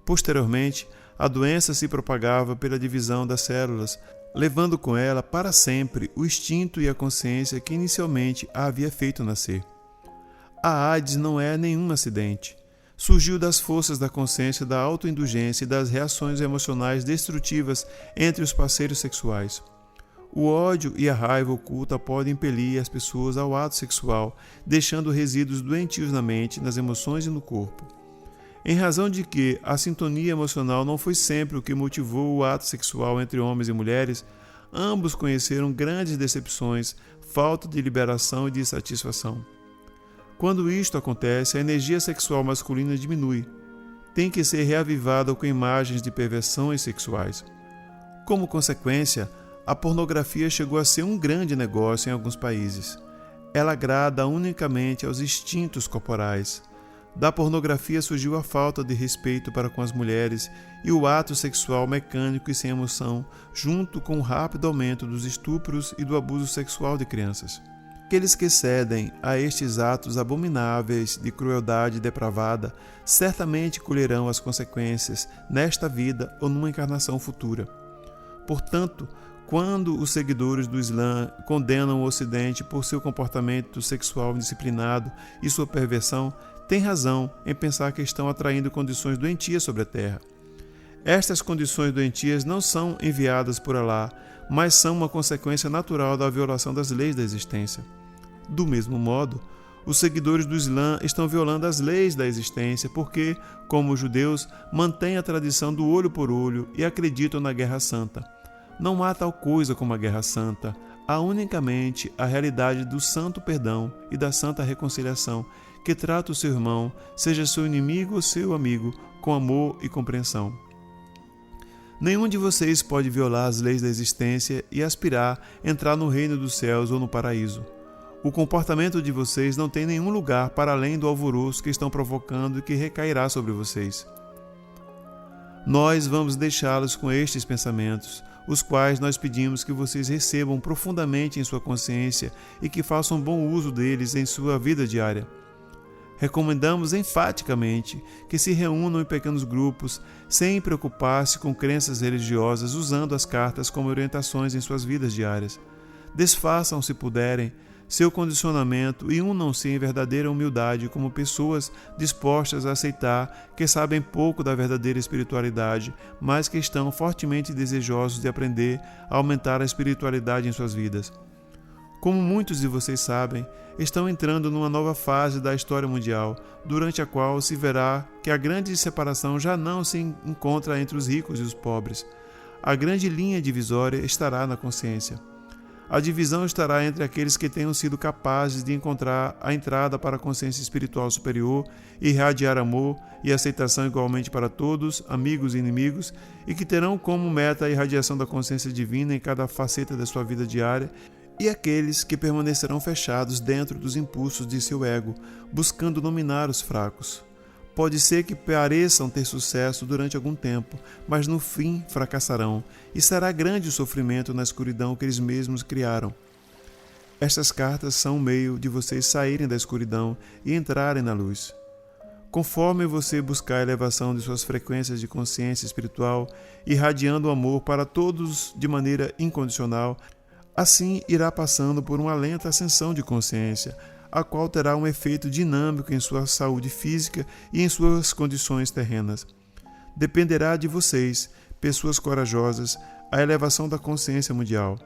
Posteriormente, a doença se propagava pela divisão das células, levando com ela para sempre o instinto e a consciência que inicialmente a havia feito nascer. A AIDS não é nenhum acidente. Surgiu das forças da consciência da autoindulgência e das reações emocionais destrutivas entre os parceiros sexuais. O ódio e a raiva oculta podem impelir as pessoas ao ato sexual, deixando resíduos doentios na mente, nas emoções e no corpo. Em razão de que a sintonia emocional não foi sempre o que motivou o ato sexual entre homens e mulheres, ambos conheceram grandes decepções, falta de liberação e de satisfação. Quando isto acontece, a energia sexual masculina diminui. Tem que ser reavivada com imagens de perversões sexuais. Como consequência, a pornografia chegou a ser um grande negócio em alguns países. Ela agrada unicamente aos instintos corporais. Da pornografia surgiu a falta de respeito para com as mulheres e o ato sexual mecânico e sem emoção, junto com o rápido aumento dos estupros e do abuso sexual de crianças. Aqueles que cedem a estes atos abomináveis de crueldade depravada certamente colherão as consequências nesta vida ou numa encarnação futura. Portanto, quando os seguidores do Islã condenam o Ocidente por seu comportamento sexual indisciplinado e sua perversão, têm razão em pensar que estão atraindo condições doentias sobre a Terra. Estas condições doentias não são enviadas por Alá, mas são uma consequência natural da violação das leis da existência. Do mesmo modo, os seguidores do Islã estão violando as leis da existência porque, como os judeus, mantêm a tradição do olho por olho e acreditam na Guerra Santa. Não há tal coisa como a Guerra Santa, há unicamente a realidade do santo perdão e da santa reconciliação, que trata o seu irmão, seja seu inimigo ou seu amigo, com amor e compreensão. Nenhum de vocês pode violar as leis da existência e aspirar a entrar no reino dos céus ou no paraíso. O comportamento de vocês não tem nenhum lugar para além do alvoroço que estão provocando e que recairá sobre vocês. Nós vamos deixá-los com estes pensamentos, os quais nós pedimos que vocês recebam profundamente em sua consciência e que façam bom uso deles em sua vida diária. Recomendamos enfaticamente que se reúnam em pequenos grupos, sem preocupar-se com crenças religiosas, usando as cartas como orientações em suas vidas diárias. Desfaçam, se puderem, seu condicionamento e unam-se em verdadeira humildade como pessoas dispostas a aceitar que sabem pouco da verdadeira espiritualidade, mas que estão fortemente desejosos de aprender a aumentar a espiritualidade em suas vidas. Como muitos de vocês sabem, estão entrando numa nova fase da história mundial, durante a qual se verá que a grande separação já não se encontra entre os ricos e os pobres. A grande linha divisória estará na consciência. A divisão estará entre aqueles que tenham sido capazes de encontrar a entrada para a consciência espiritual superior e irradiar amor e aceitação igualmente para todos, amigos e inimigos, e que terão como meta a irradiação da consciência divina em cada faceta da sua vida diária, e aqueles que permanecerão fechados dentro dos impulsos de seu ego, buscando dominar os fracos. Pode ser que pareçam ter sucesso durante algum tempo, mas no fim fracassarão, e será grande o sofrimento na escuridão que eles mesmos criaram. Estas cartas são o meio de vocês saírem da escuridão e entrarem na luz. Conforme você buscar a elevação de suas frequências de consciência espiritual, irradiando o amor para todos de maneira incondicional, assim irá passando por uma lenta ascensão de consciência, a qual terá um efeito dinâmico em sua saúde física e em suas condições terrenas. Dependerá de vocês, pessoas corajosas, a elevação da consciência mundial.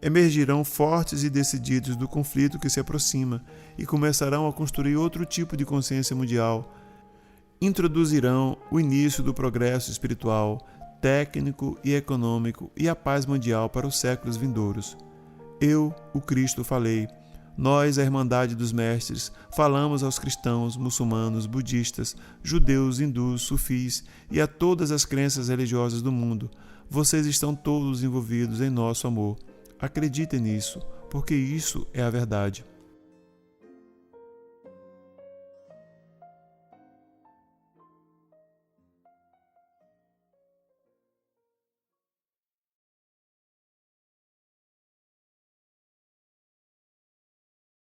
Emergirão fortes e decididos do conflito que se aproxima e começarão a construir outro tipo de consciência mundial. Introduzirão o início do progresso espiritual, técnico e econômico e a paz mundial para os séculos vindouros. Eu, o Cristo, falei. Nós, a Irmandade dos Mestres, falamos aos cristãos, muçulmanos, budistas, judeus, hindus, sufis e a todas as crenças religiosas do mundo. Vocês estão todos envolvidos em nosso amor. Acreditem nisso, porque isso é a verdade.